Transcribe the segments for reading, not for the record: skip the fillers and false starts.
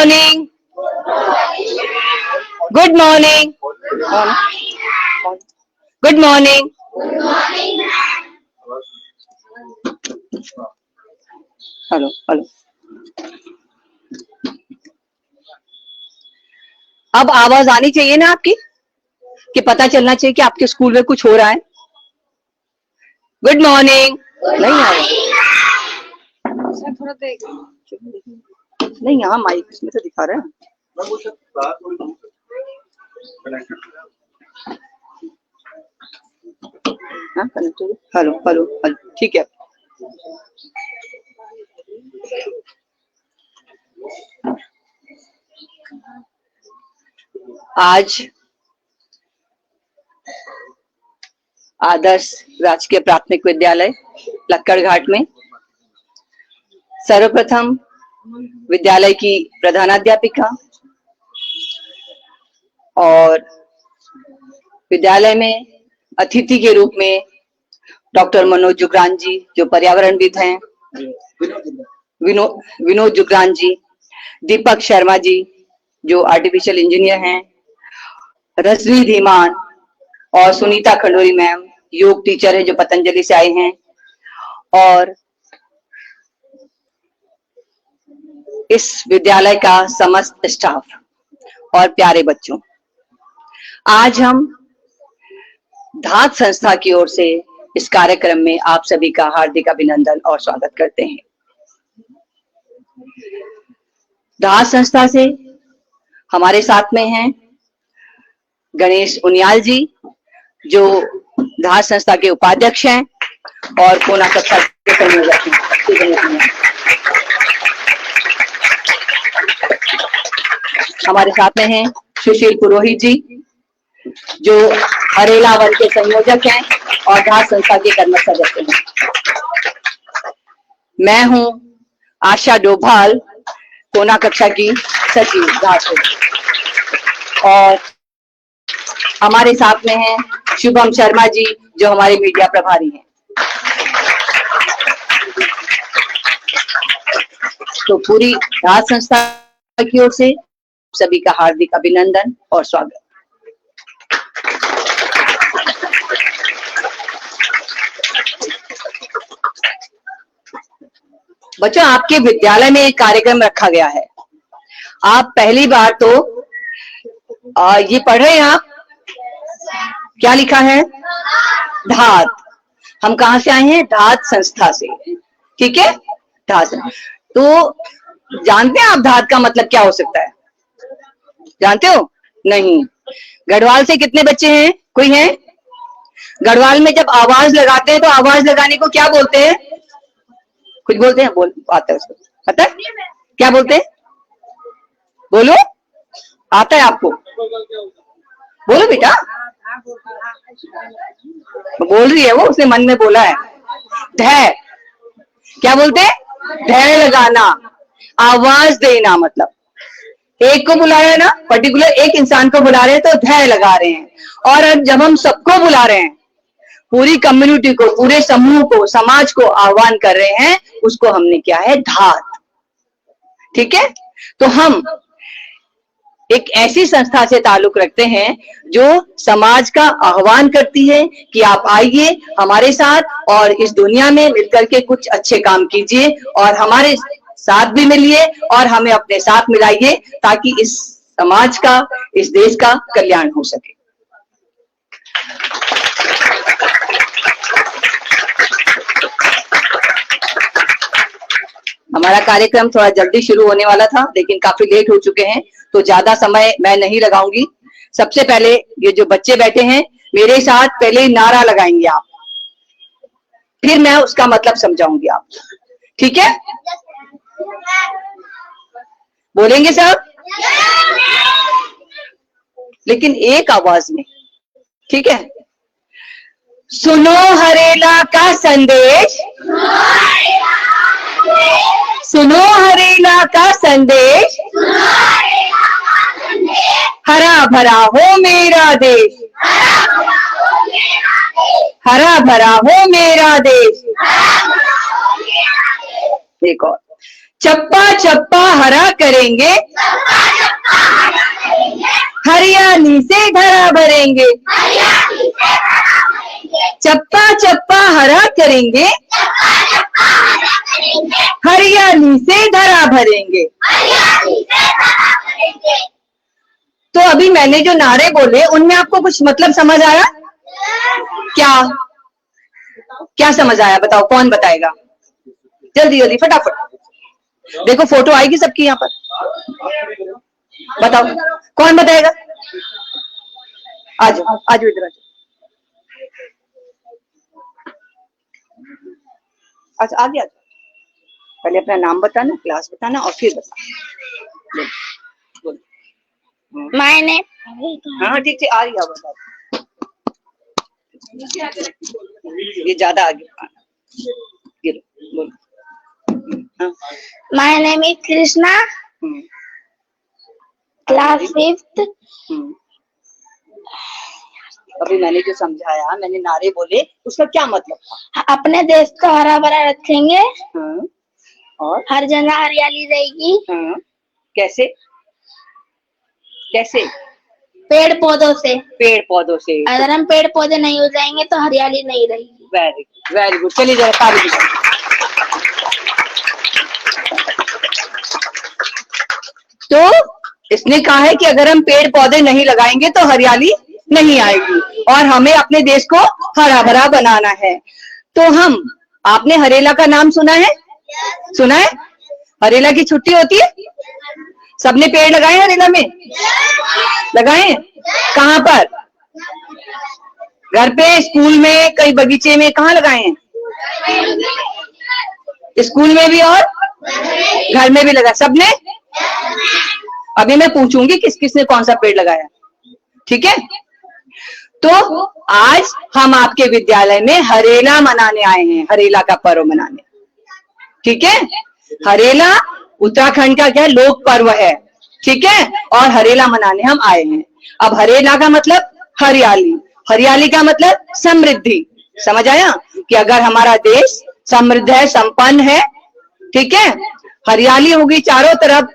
morning. Good morning. Good morning. Hello hello. अब आवाज आनी चाहिए ना आपकी, कि पता चलना चाहिए कि आपके स्कूल में कुछ हो रहा है। Good morning. नहीं आ रहा, थोड़ा देख नहीं, यहाँ माइक में तो दिखा रहा है। हेलो हेलो हेलो, ठीक है। आज आदर्श राजकीय प्राथमिक विद्यालय लक्कड़घाट में सर्वप्रथम विद्यालय की प्रधानाध्यापिका और विद्यालय में अतिथि के रूप में डॉक्टर मनोज जुगरान जी, जो पर्यावरणविद हैं, विनोद जुगरान जी, दीपक शर्मा जी, जो आर्टिफिशियल इंजीनियर हैं, रजनी धीमान और सुनीता खंडोरी मैम, योग टीचर है जो पतंजलि से आए हैं, और इस विद्यालय का समस्त स्टाफ और प्यारे बच्चों, आज हम धात संस्था की ओर से इस कार्यक्रम में आप सभी का हार्दिक अभिनंदन और स्वागत करते हैं। धात संस्था से हमारे साथ में हैं गणेश उनियाल जी, जो धात संस्था के उपाध्यक्ष हैं और कोना कक्षा के संयोजक हैं। हमारे साथ में हैं सुशील पुरोहित जी, जो हरेला वन के संयोजक हैं और धात संस्था के कर्मठ सदस्य हैं। मैं हूं आशा डोभाल, कोना कक्षा की सचिव धात से, और हमारे साथ में हैं शुभम शर्मा जी, जो हमारे मीडिया प्रभारी हैं। तो पूरी धात संस्था की ओर से सभी का हार्दिक अभिनंदन और स्वागत। बच्चों, आपके विद्यालय में एक कार्यक्रम रखा गया है। आप पहली बार तो ये पढ़ रहे हैं। आप क्या लिखा है? धात। हम कहां से आए हैं? धात संस्था से, ठीक है। धात। तो जानते हैं आप धात का मतलब क्या हो सकता है? जानते हो? नहीं। गढ़वाल से कितने बच्चे हैं? कोई है? गढ़वाल में जब आवाज लगाते हैं तो आवाज लगाने को क्या बोलते हैं? कुछ बोलते हैं, बोल आता है उसको, पता है क्या बोलते हैं? बोलो, आता है आपको? बोलो बेटा। बोल रही है वो, उसने मन में बोला है। ढ, क्या बोलते हैं? ढ लगाना, आवाज देना। मतलब एक को बुला रहे हैं ना, पर्टिकुलर एक इंसान को बुला रहे हैं तो ढ लगा रहे हैं। और अब जब हम सबको बुला रहे हैं, पूरी कम्युनिटी को, पूरे समूह को, समाज को आह्वान कर रहे हैं, उसको हमने क्या है? धात। ठीक है। तो हम एक ऐसी संस्था से ताल्लुक रखते हैं जो समाज का आह्वान करती है कि आप आइए हमारे साथ और इस दुनिया में मिलकर के कुछ अच्छे काम कीजिए और हमारे साथ भी मिलिए और हमें अपने साथ मिलाइए, ताकि इस समाज का, इस देश का कल्याण हो सके। हमारा कार्यक्रम थोड़ा जल्दी शुरू होने वाला था, लेकिन काफी लेट हो चुके हैं, तो ज्यादा समय मैं नहीं लगाऊंगी। सबसे पहले ये जो बच्चे बैठे हैं, मेरे साथ पहले नारा लगाएंगे आप, फिर मैं उसका मतलब समझाऊंगी आप, ठीक है? बोलेंगे सब, लेकिन एक आवाज में, ठीक है? सुनो हरेला का संदेश, सुनो हरेला का संदेश, हरा भरा हो मेरा देश, हरा भरा हो मेरा देश। एक और, चप्पा चप्पा हरा करेंगे, हरियाली से धरा भरेंगे। चप्पा चप्पा हरा करेंगे, हरियाली से धरा भरेंगे। तो अभी मैंने जो नारे बोले उनमें आपको कुछ मतलब समझ आया? क्या क्या समझ आया? बताओ, कौन बताएगा? जल्दी जल्दी फटाफट। देखो फोटो आएगी सबकी यहाँ पर। बताओ कौन बताएगा? आज आज इधर आज। अच्छा आगे आ। पहले अपना नाम बताना, क्लास बताना और फिर बताना। मैंने हाँ ठीक ठीक, आ रही है बता। ये ज्यादा आगे ये बोलो। हाँ। My name is Krishna, class 5th. अभी मैंने जो समझाया, मैंने नारे बोले, उसका क्या मतलब था? अपने देश को हरा भरा रखेंगे। हाँ। और हर जगह हरियाली रहेगी। हाँ। कैसे कैसे? पेड़ पौधों से। पेड़ पौधों से। अगर हम पेड़ पौधे नहीं हो जाएंगे तो हरियाली नहीं रहेगी। Very good very good. चलिए जरा ताली बजाइए। तो इसने कहा है कि अगर हम पेड़ पौधे नहीं लगाएंगे तो हरियाली नहीं आएगी और हमें अपने देश को हरा भरा बनाना है। तो हम, आपने हरेला का नाम सुना है? सुना है? हरेला की छुट्टी होती है, सबने पेड़ लगाए हरेला में? लगाए? कहाँ पर? घर पे, स्कूल में, कई बगीचे में, कहाँ लगाए हैं? स्कूल में भी और घर में भी लगा सबने? अभी मैं पूछूंगी किस किसने कौन सा पेड़ लगाया, ठीक है? तो आज हम आपके विद्यालय में हरेला मनाने आए हैं, हरेला का पर्व मनाने, ठीक है? हरेला उत्तराखंड का क्या लोक पर्व है, ठीक है? और हरेला मनाने हम आए हैं। अब हरेला का मतलब हरियाली, हरियाली का मतलब समृद्धि। समझ आया कि अगर हमारा देश समृद्ध है, संपन्न है, ठीक है, हरियाली होगी चारों तरफ,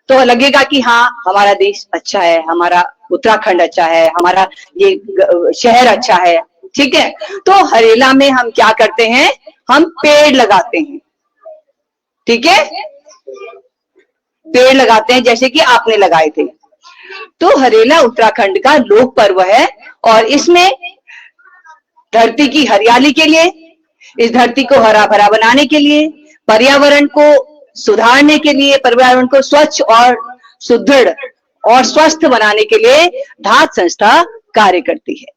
तो लगेगा कि हाँ हमारा देश अच्छा है, हमारा उत्तराखंड अच्छा है, हमारा ये शहर अच्छा है, ठीक है? तो हरेला में हम क्या करते हैं? हम पेड़ लगाते हैं, ठीक है? पेड़ लगाते हैं जैसे कि आपने लगाए थे। तो हरेला उत्तराखंड का लोक पर्व है और इसमें धरती की हरियाली के लिए, इस धरती को हरा भरा बनाने के लिए, पर्यावरण को सुधारने के लिए, पर्यावरण को स्वच्छ और सुदृढ़ और स्वस्थ बनाने के लिए धात संस्था कार्य करती है,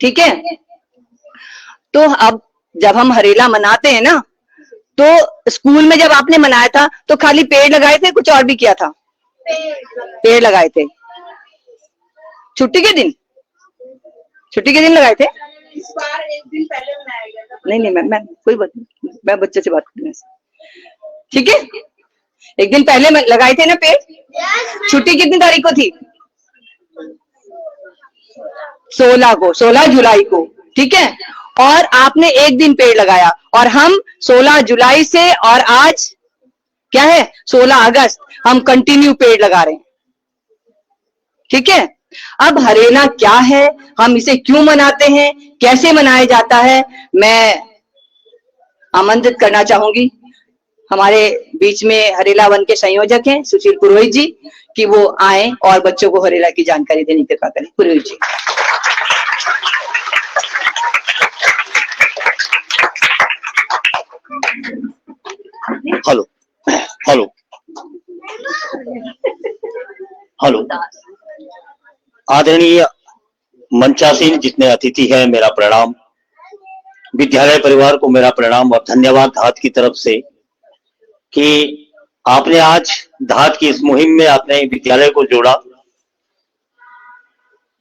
ठीक है? तो अब जब हम हरेला मनाते हैं ना, तो स्कूल में जब आपने मनाया था तो खाली पेड़ लगाए थे, कुछ और भी किया था? पेड़ लगाए थे। छुट्टी के दिन? छुट्टी के दिन लगाए थे? इस बार एक दिन पहले मनाया गया था। नहीं नहीं, मैं कोई बात नहीं, मैं बच्चे से बात कर रही हूँ, ठीक है? एक दिन पहले लगाए थे ना पेड़? छुट्टी कितनी तारीख को थी? 16 को, 16 जुलाई को, ठीक है? और आपने एक दिन पेड़ लगाया और हम 16 जुलाई से और आज क्या है 16 अगस्त, हम कंटिन्यू पेड़ लगा रहे हैं, ठीक है? अब हरेला क्या है, हम इसे क्यों मनाते हैं, कैसे मनाया जाता है, मैं आमंत्रित करना चाहूंगी हमारे बीच में हरेला वन के संयोजक हैं सुशील पुरोहित जी, कि वो आए और बच्चों को हरेला की जानकारी देने की कृपा करें। Purohit ji. Hello hello hello. आदरणीय मंचासीन जितने अतिथि हैं, मेरा प्रणाम। विद्यालय परिवार को मेरा प्रणाम और धन्यवाद धात की तरफ से कि आपने आज धात की इस मुहिम में अपने विद्यालय को जोड़ा।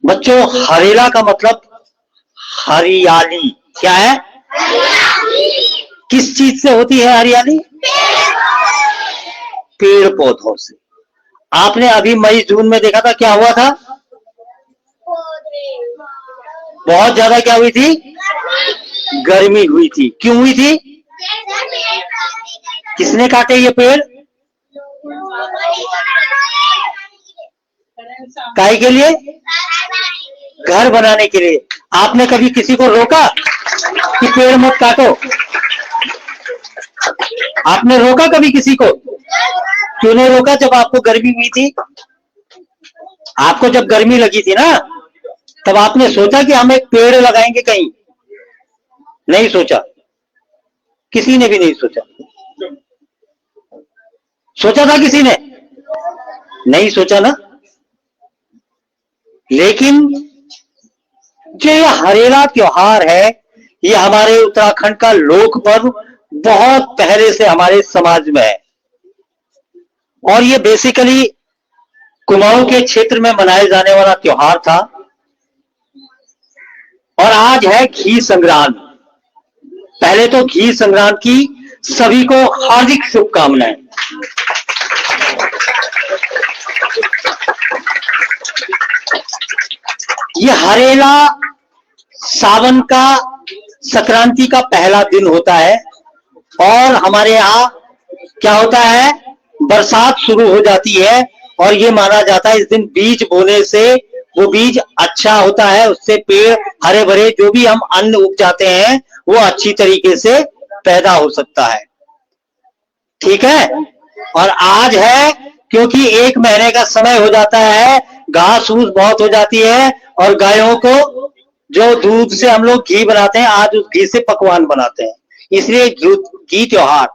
बच्चों, हरेला का मतलब हरियाली क्या है? किस चीज से होती है हरियाली? पेड़ पौधों से। आपने अभी मई जून में देखा था, क्या हुआ था? बहुत ज्यादा क्या हुई थी? गर्मी हुई थी। क्यों हुई थी? किसने काटे ये पेड़? काहे के लिए? घर बनाने के लिए। आपने कभी किसी को रोका कि पेड़ मत काटो? आपने रोका कभी किसी को? क्यों नहीं रोका? जब आपको गर्मी हुई थी, आपको जब गर्मी लगी थी ना, तब आपने सोचा कि हम एक पेड़ लगाएंगे कहीं? नहीं सोचा, किसी ने भी नहीं सोचा। सोचा था किसी ने? नहीं सोचा ना। लेकिन जो ये हरेला त्योहार है, ये हमारे उत्तराखंड का लोक पर्व बहुत पहले से हमारे समाज में है, और ये बेसिकली कुमाऊं के क्षेत्र में मनाए जाने वाला त्योहार था। और आज है घी संग्रांद। पहले तो घी संग्रांद की सभी को हार्दिक शुभकामनाएं। ये हरेला सावन का संक्रांति का पहला दिन होता है, और हमारे यहाँ क्या होता है, बरसात शुरू हो जाती है, और ये माना जाता है इस दिन बीज बोने से वो बीज अच्छा होता है, उससे पेड़ हरे भरे जो भी हम अन्न उग जाते हैं वो अच्छी तरीके से पैदा हो सकता है। ठीक है। और आज है क्योंकि 1 महीने का समय हो जाता है, घास फूस बहुत हो जाती है, और गायों को जो दूध से हम लोग घी बनाते हैं, आज उस घी से पकवान बनाते हैं, इसलिए घी त्योहार।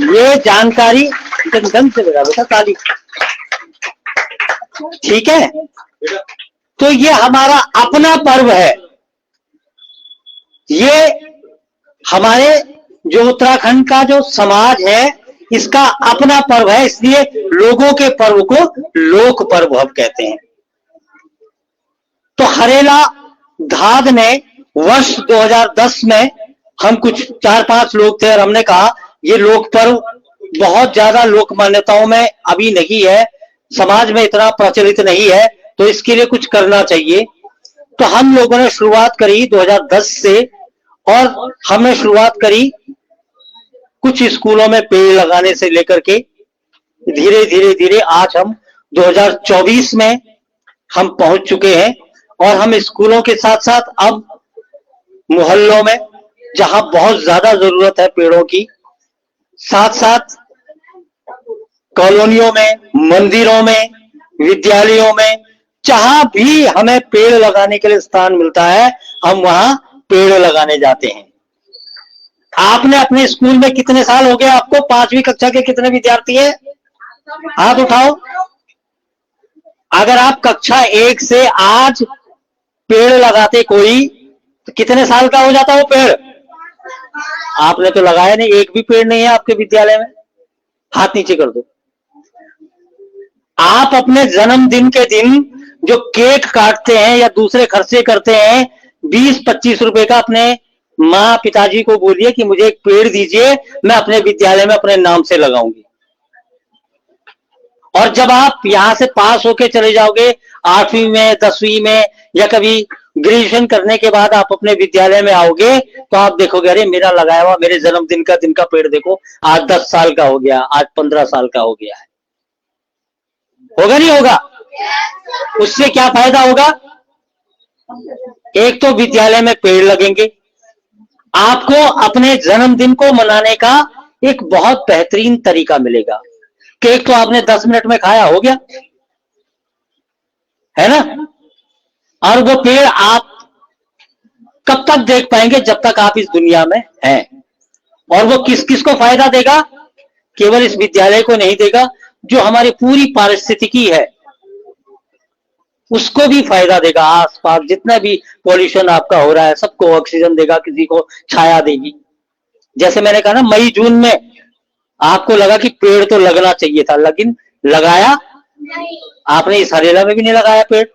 ये जानकारी ढंग से लगा बेटा, ताली। ठीक है। तो ये हमारा अपना पर्व है, ये हमारे जो उत्तराखंड का जो समाज है इसका अपना पर्व है, इसलिए लोगों के पर्व को लोक पर्व हम कहते हैं। तो हरेला धाद ने वर्ष 2010 में हम कुछ 4-5 लोग थे, और हमने कहा ये लोक पर्व बहुत ज्यादा लोक मान्यताओं में अभी नहीं है, समाज में इतना प्रचलित नहीं है, तो इसके लिए कुछ करना चाहिए। तो हम लोगों ने शुरुआत करी 2010 से, और हमने शुरुआत करी कुछ स्कूलों में पेड़ लगाने से लेकर के धीरे धीरे धीरे आज हम 2024 में हम पहुंच चुके हैं, और हम स्कूलों के साथ साथ अब मोहल्लों में जहां बहुत ज्यादा जरूरत है पेड़ों की, साथ साथ कॉलोनियों में, मंदिरों में, विद्यालयों में, जहां भी हमें पेड़ लगाने के लिए स्थान मिलता है हम वहां पेड़ लगाने जाते हैं। आपने अपने स्कूल में कितने साल हो गए आपको? 5वीं कक्षा के कितने विद्यार्थी हैं? हाथ उठाओ। अगर आप कक्षा 1 से आज पेड़ लगाते कोई, तो कितने साल का हो जाता वो पेड़? आपने तो लगाया नहीं, एक भी पेड़ नहीं है आपके विद्यालय में। हाथ नीचे कर दो। आप अपने जन्मदिन के दिन जो केक काटते हैं या दूसरे खर्चे करते हैं 20-25 रुपए का, अपने माँ पिताजी को बोलिए कि मुझे एक पेड़ दीजिए, मैं अपने विद्यालय में अपने नाम से लगाऊंगी। और जब आप यहां से पास होके चले जाओगे 8वीं में, 10वीं में, या कभी ग्रेजुएशन करने के बाद आप अपने विद्यालय में आओगे, तो आप देखोगे अरे मेरा लगाया हुआ मेरे जन्मदिन का दिन का पेड़ देखो, आज 10 साल का हो गया, आज 15 साल का हो गया है। होगा नहीं होगा? उससे क्या फायदा होगा? एक तो विद्यालय में पेड़ लगेंगे, आपको अपने जन्मदिन को मनाने का एक बहुत बेहतरीन तरीका मिलेगा। केक तो आपने 10 मिनट में खाया, हो गया है ना। और वो पेड़ आप कब तक देख पाएंगे? जब तक आप इस दुनिया में हैं। और वो किस किस को फायदा देगा? केवल इस विद्यालय को नहीं देगा, जो हमारी पूरी पारिस्थितिकी है उसको भी फायदा देगा। आसपास जितना भी पॉल्यूशन आपका हो रहा है सबको ऑक्सीजन देगा, किसी को छाया देगी। जैसे मैंने कहा ना, मई जून में आपको लगा कि पेड़ तो लगना चाहिए था, लेकिन लगाया नहीं। आपने इस हरेला में भी नहीं लगाया पेड़।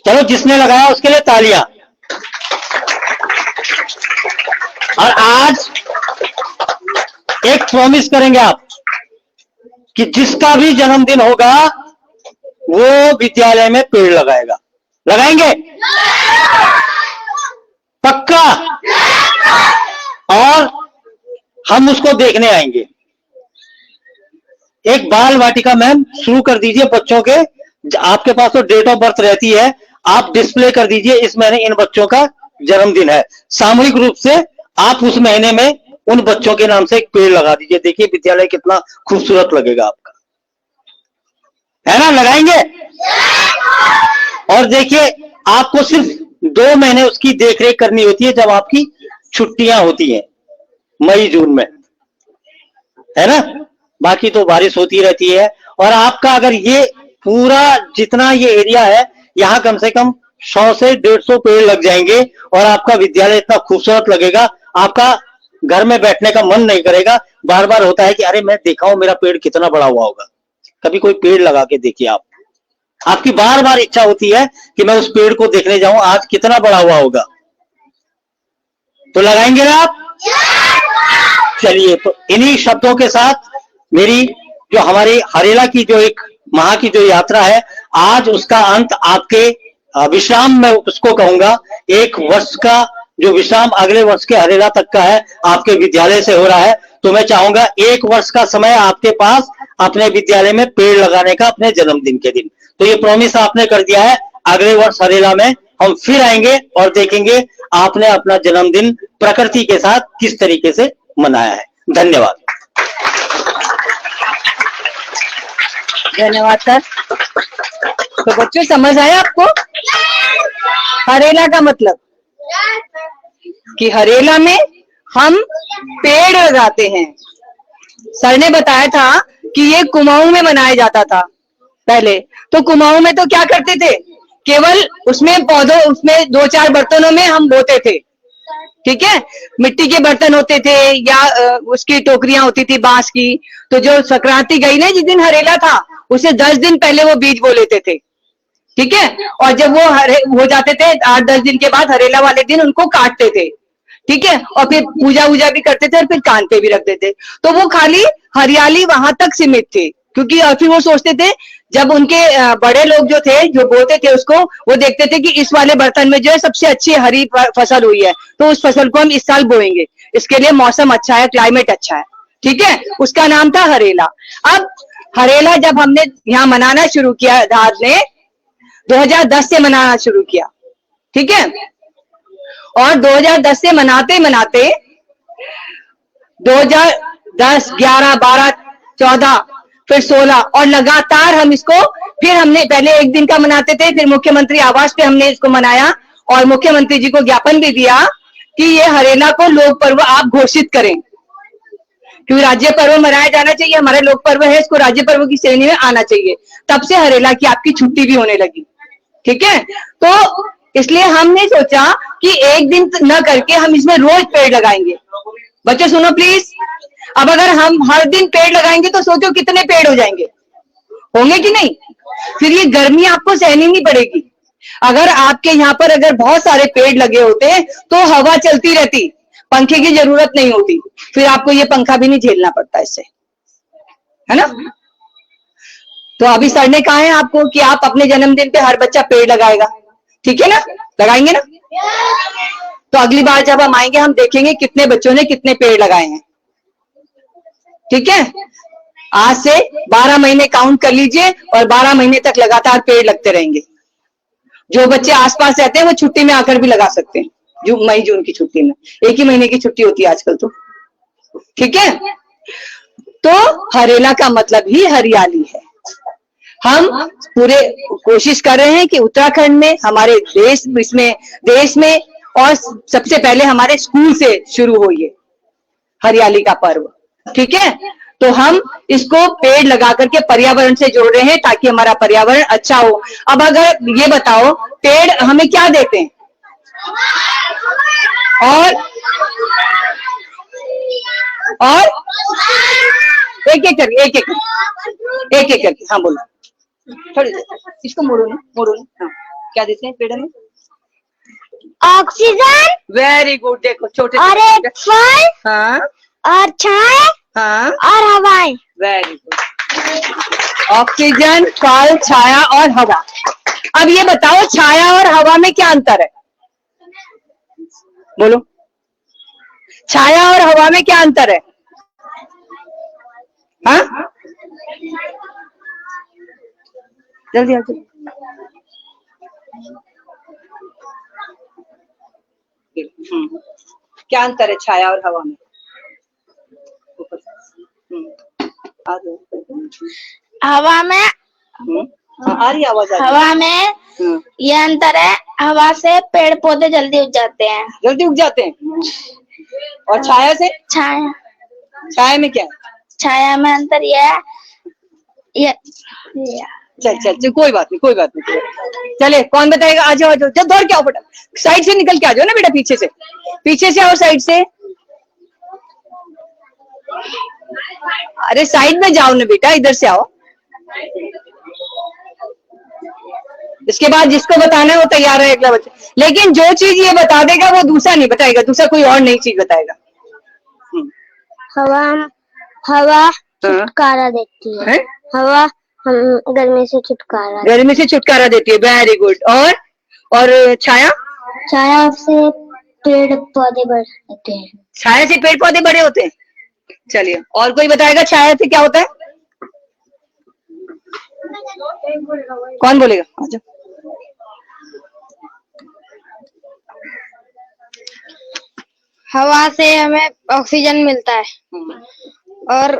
चलो जिसने लगाया उसके लिए तालियां। और आज एक प्रॉमिस करेंगे आप कि जिसका भी जन्मदिन होगा वो विद्यालय में पेड़ लगाएगा। लगाएंगे? पक्का? और हम उसको देखने आएंगे। एक बाल वाटिका मैम शुरू कर दीजिए बच्चों के, आपके पास तो डेट ऑफ बर्थ रहती है, आप डिस्प्ले कर दीजिए इस महीने इन बच्चों का जन्मदिन है। सामूहिक रूप से आप उस महीने में उन बच्चों के नाम से एक पेड़ लगा दीजिए। देखिए विद्यालय कितना खूबसूरत लगेगा आपका, है ना? लगाएंगे? और देखिए आपको सिर्फ 2 महीने उसकी देखरेख करनी होती है जब आपकी छुट्टियां होती हैं मई जून में, है ना? बाकी तो बारिश होती रहती है। और आपका अगर ये पूरा जितना ये एरिया है, यहाँ कम से कम 100 से 150 पेड़ लग जाएंगे और आपका विद्यालय इतना खूबसूरत लगेगा, आपका घर में बैठने का मन नहीं करेगा। बार बार होता है कि अरे मैं देखा हूं मेरा पेड़ कितना बड़ा हुआ होगा। कभी कोई पेड़ लगा के देखिए आप, आपकी बार बार इच्छा होती है कि मैं उस पेड़ को देखने जाऊं, आज कितना बड़ा हुआ होगा। तो लगाएंगे ना आप? चलिए, तो इन्हीं शब्दों के साथ मेरी जो हमारी हरेला की जो एक माह की जो यात्रा है, आज उसका अंत आपके विश्राम में उसको कहूंगा। 1 वर्ष का जो विश्राम अगले वर्ष के हरेला तक का है, आपके विद्यालय से हो रहा है। तो मैं चाहूंगा 1 वर्ष का समय आपके पास अपने विद्यालय में पेड़ लगाने का, अपने जन्मदिन के दिन। तो ये प्रॉमिस आपने कर दिया है, अगले वर्ष हरेला में हम फिर आएंगे और देखेंगे आपने अपना जन्मदिन प्रकृति के साथ किस तरीके से मनाया है। धन्यवाद। धन्यवाद सर। तो बच्चों समझ आया आपको हरेला का मतलब? कि हरेला में हम पेड़ लगाते हैं। सर ने बताया था कि ये कुमाऊं में मनाया जाता था पहले। तो कुमाऊं में तो क्या करते थे, केवल उसमें पौधों, उसमें 2-4 बर्तनों में हम बोते थे, ठीक है? मिट्टी के बर्तन होते थे या उसकी टोकरियां होती थी बांस की। तो जो संक्रांति गई ना, जिस दिन हरेला था, उसे 10 दिन पहले वो बीज बो लेते थे, ठीक है? और जब वो हो जाते थे 8-10 दिन के बाद, हरेला वाले दिन उनको काटते थे, ठीक है? और फिर पूजा वूजा भी करते थे और फिर कान पे भी रखते थे। तो वो खाली हरियाली वहां तक सीमित थी, क्योंकि और फिर वो सोचते थे, जब उनके बड़े लोग जो थे जो बोते थे उसको, वो देखते थे कि इस वाले बर्तन में जो है सबसे अच्छी हरी फसल हुई है, तो उस फसल को हम इस साल बोएंगे, इसके लिए मौसम अच्छा है, क्लाइमेट अच्छा है, ठीक है? उसका नाम था हरेला। अब हरेला जब हमने यहाँ मनाना शुरू किया, धार ने 2010 से मनाना शुरू किया, ठीक है? और 2010 से मनाते मनाते 2010, 11, 12, 14, फिर 16 और लगातार हम इसको, फिर हमने पहले 1 दिन का मनाते थे, फिर मुख्यमंत्री आवास पे हमने इसको मनाया और मुख्यमंत्री जी को ज्ञापन भी दिया कि ये हरेला को लोक पर्व आप घोषित करें, क्योंकि राज्य पर्व मनाया जाना चाहिए, हमारा लोक पर्व है, इसको राज्य पर्व की श्रेणी में आना चाहिए। तब से हरेला की आपकी छुट्टी भी होने लगी, ठीक है? तो इसलिए हमने सोचा कि 1 दिन न करके हम इसमें रोज पेड़ लगाएंगे। बच्चों सुनो प्लीज, अब अगर हम हर दिन पेड़ लगाएंगे तो सोचो कितने पेड़ हो जाएंगे, होंगे कि नहीं? फिर ये गर्मी आपको सहनी नहीं पड़ेगी। अगर आपके यहाँ पर अगर बहुत सारे पेड़ लगे होते तो हवा चलती रहती, पंखे की जरूरत नहीं होती, फिर आपको ये पंखा भी नहीं झेलना पड़ता इससे, है ना? तो अभी सर ने कहा है आपको कि आप अपने जन्मदिन पे हर बच्चा पेड़ लगाएगा, ठीक है ना? लगाएंगे ना? तो अगली बार जब हम आएंगे हम देखेंगे कितने बच्चों ने कितने पेड़ लगाए हैं, ठीक है? आज से 12 महीने काउंट कर लीजिए और 12 महीने तक लगातार पेड़ लगते रहेंगे। जो बच्चे आसपास रहते हैं वो छुट्टी में आकर भी लगा सकते हैं, मई जून की छुट्टी में, 1 ही महीने की छुट्टी होती है आजकल तो, ठीक है? तो हरेला का मतलब ही हरियाली है। हम पूरे कोशिश कर रहे हैं कि उत्तराखंड में, हमारे देश में और सबसे पहले हमारे स्कूल से शुरू हो ये हरियाली का पर्व, ठीक है? तो हम इसको पेड़ लगा करके पर्यावरण से जोड़ रहे हैं ताकि हमारा पर्यावरण अच्छा हो। अब अगर ये बताओ, पेड़ हमें क्या देते हैं? और एक एक करके हाँ बोलो, थोड़ी इसको मोड़ो ना। हाँ, क्या देते हैं पेड़ में? ऑक्सीजन। Very good. देखो छोटे और एक फल। हाँ, और छाया। हाँ, और हवाएं। Very good. ऑक्सीजन, फल, छाया और हवा, अब ये बताओ छाया और हवा में क्या अंतर है? बोलो, छाया और हवा में क्या अंतर है? हाँ, जल्दी आ जाओ। क्या अंतर है छाया और हवा में? आ जाओ। हवा में आ रही आवाज? हवा में ये अंतर है, हवा से पेड़ पौधे जल्दी उग जाते हैं। जल्दी उग जाते हैं। और छाया से? छाया में क्या है? छाया में अंतर ये है, ये चल चल चल, कोई बात नहीं, कोई बात नहीं। चले, कौन बताएगा? आ जाओ, आ जाओ, जब दौड़ के आओ बेटा, साइड से निकल के आ जाओ ना बेटा, पीछे से और साइड से। अरे साइड में जाओ ना बेटा, इधर से आओ। इसके बाद जिसको बताना है वो तैयार है अगला बच्चा, लेकिन जो चीज ये बता देगा वो दूसरा नहीं बताएगा, दूसरा कोई और नई चीज बताएगा। हवा छुटकारा देती है। हवा हम गर्मी से छुटकारा देती है। Very good. और छाया? छाया से पेड़ पौधे बढ़ जाते हैं। छाया से पेड़ पौधे बड़े होते हैं। चलिए, और कोई बताएगा छाया से क्या होता है? कौन बोलेगा? अच्छा, हवा से हमें ऑक्सीजन मिलता है और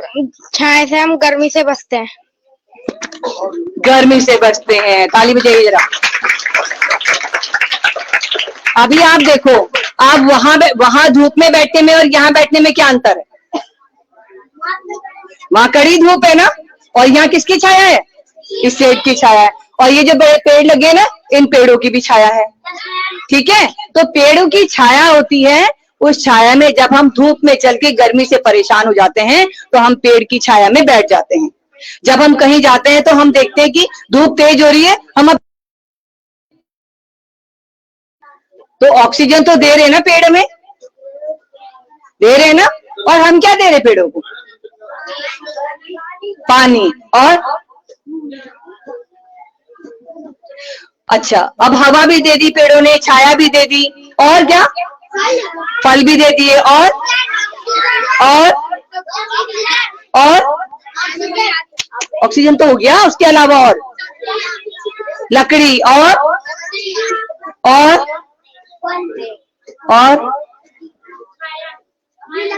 छाया से हम गर्मी से बचते हैं। गर्मी से बचते हैं। ताली बजाइए जरा। अभी आप देखो, आप वहां धूप में बैठने में और यहाँ बैठने में क्या अंतर है? वहां कड़ी धूप है ना, और यहाँ किसकी छाया है? इस पेड़ की छाया है। और ये जो बड़े पेड़ लगे ना, इन पेड़ों की भी छाया है। ठीक है, तो पेड़ों की छाया होती है। उस छाया में जब हम धूप में चल के गर्मी से परेशान हो जाते हैं तो हम पेड़ की छाया में बैठ जाते हैं। जब हम कहीं जाते हैं तो हम देखते हैं कि धूप तेज हो रही है, हम तो ऑक्सीजन तो दे रहे हैं ना, पेड़ में दे रहे हैं ना। और हम क्या दे रहे पेड़ों को? पानी। और अच्छा, अब हवा भी दे दी पेड़ों ने, छाया भी दे दी, और क्या? फल भी दे दिए। और ऑक्सीजन तो हो गया, उसके अलावा और लकड़ी और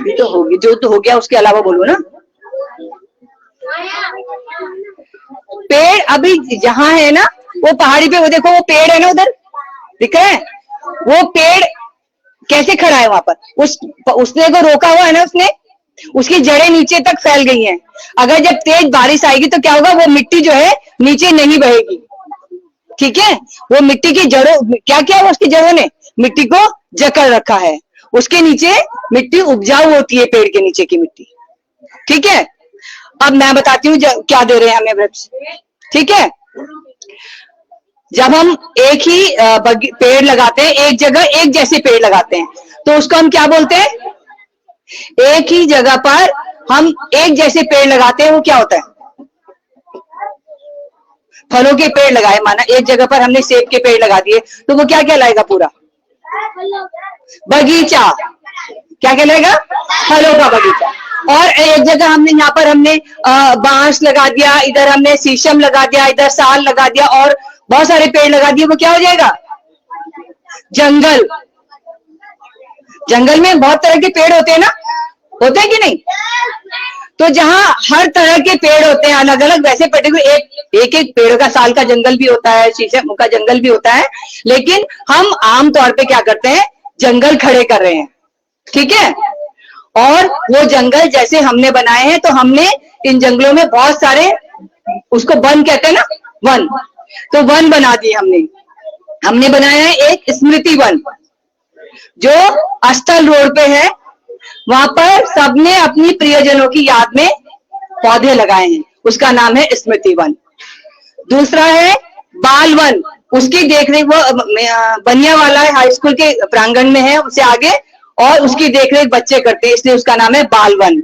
भी तो होगी, जो तो हो गया उसके अलावा बोलो ना। पेड़ अभी जहां है ना, वो पहाड़ी पे, वो देखो वो पेड़ है ना, उधर दिख रहा है? वो पेड़ कैसे खड़ा है वहां पर? उसने को रोका हुआ है ना, उसकी जड़ें नीचे तक फैल गई हैं। अगर जब तेज बारिश आएगी तो क्या होगा? वो मिट्टी जो है नीचे नहीं बहेगी। ठीक है, वो मिट्टी की जड़ों, क्या क्या है उसकी जड़ों ने? मिट्टी को जकड़ रखा है। उसके नीचे मिट्टी उपजाऊ होती है, पेड़ के नीचे की मिट्टी। ठीक है, अब मैं बताती हूँ क्या दे रहे हैं हमें वृक्ष। ठीक है, जब हम एक ही पेड़ लगाते हैं, एक जगह एक जैसे पेड़ लगाते हैं, तो उसको हम क्या बोलते हैं? एक ही जगह पर हम एक जैसे पेड़ लगाते हैं, वो क्या होता है? फलों के पेड़ लगाए, माना एक जगह पर हमने सेब के पेड़ लगा दिए, तो वो क्या कहलाएगा? पूरा बगीचा। क्या कहलाएगा? फलों का बगीचा। और एक जगह यहाँ पर हमने बांस लगा दिया, इधर हमने शीशम लगा दिया, इधर साल लगा दिया, और बहुत सारे पेड़ लगा दिए, वो क्या हो जाएगा? जंगल। जंगल में बहुत तरह के पेड़ होते हैं ना, होते हैं कि नहीं? तो जहां हर तरह के पेड़ होते हैं अलग अलग, वैसे पर्टिकुलर एक पेड़ का साल का जंगल भी होता है, शीशम का जंगल भी होता है, लेकिन हम आमतौर पे क्या करते हैं? जंगल खड़े कर रहे हैं। ठीक है, और वो जंगल जैसे हमने बनाए हैं, तो हमने इन जंगलों में बहुत सारे, उसको वन कहते हैं ना, वन, तो वन बना दिए हमने बनाया है एक स्मृति वन, जो अस्थल रोड पे है। वहां पर सबने अपनी प्रियजनों की याद में पौधे लगाए हैं, उसका नाम है स्मृति वन। दूसरा है बाल वन, उसकी देखरेख वो बनियावाला हाई स्कूल के प्रांगण में है, उससे आगे, और उसकी देखरेख बच्चे करते हैं, इसलिए उसका नाम है बाल वन।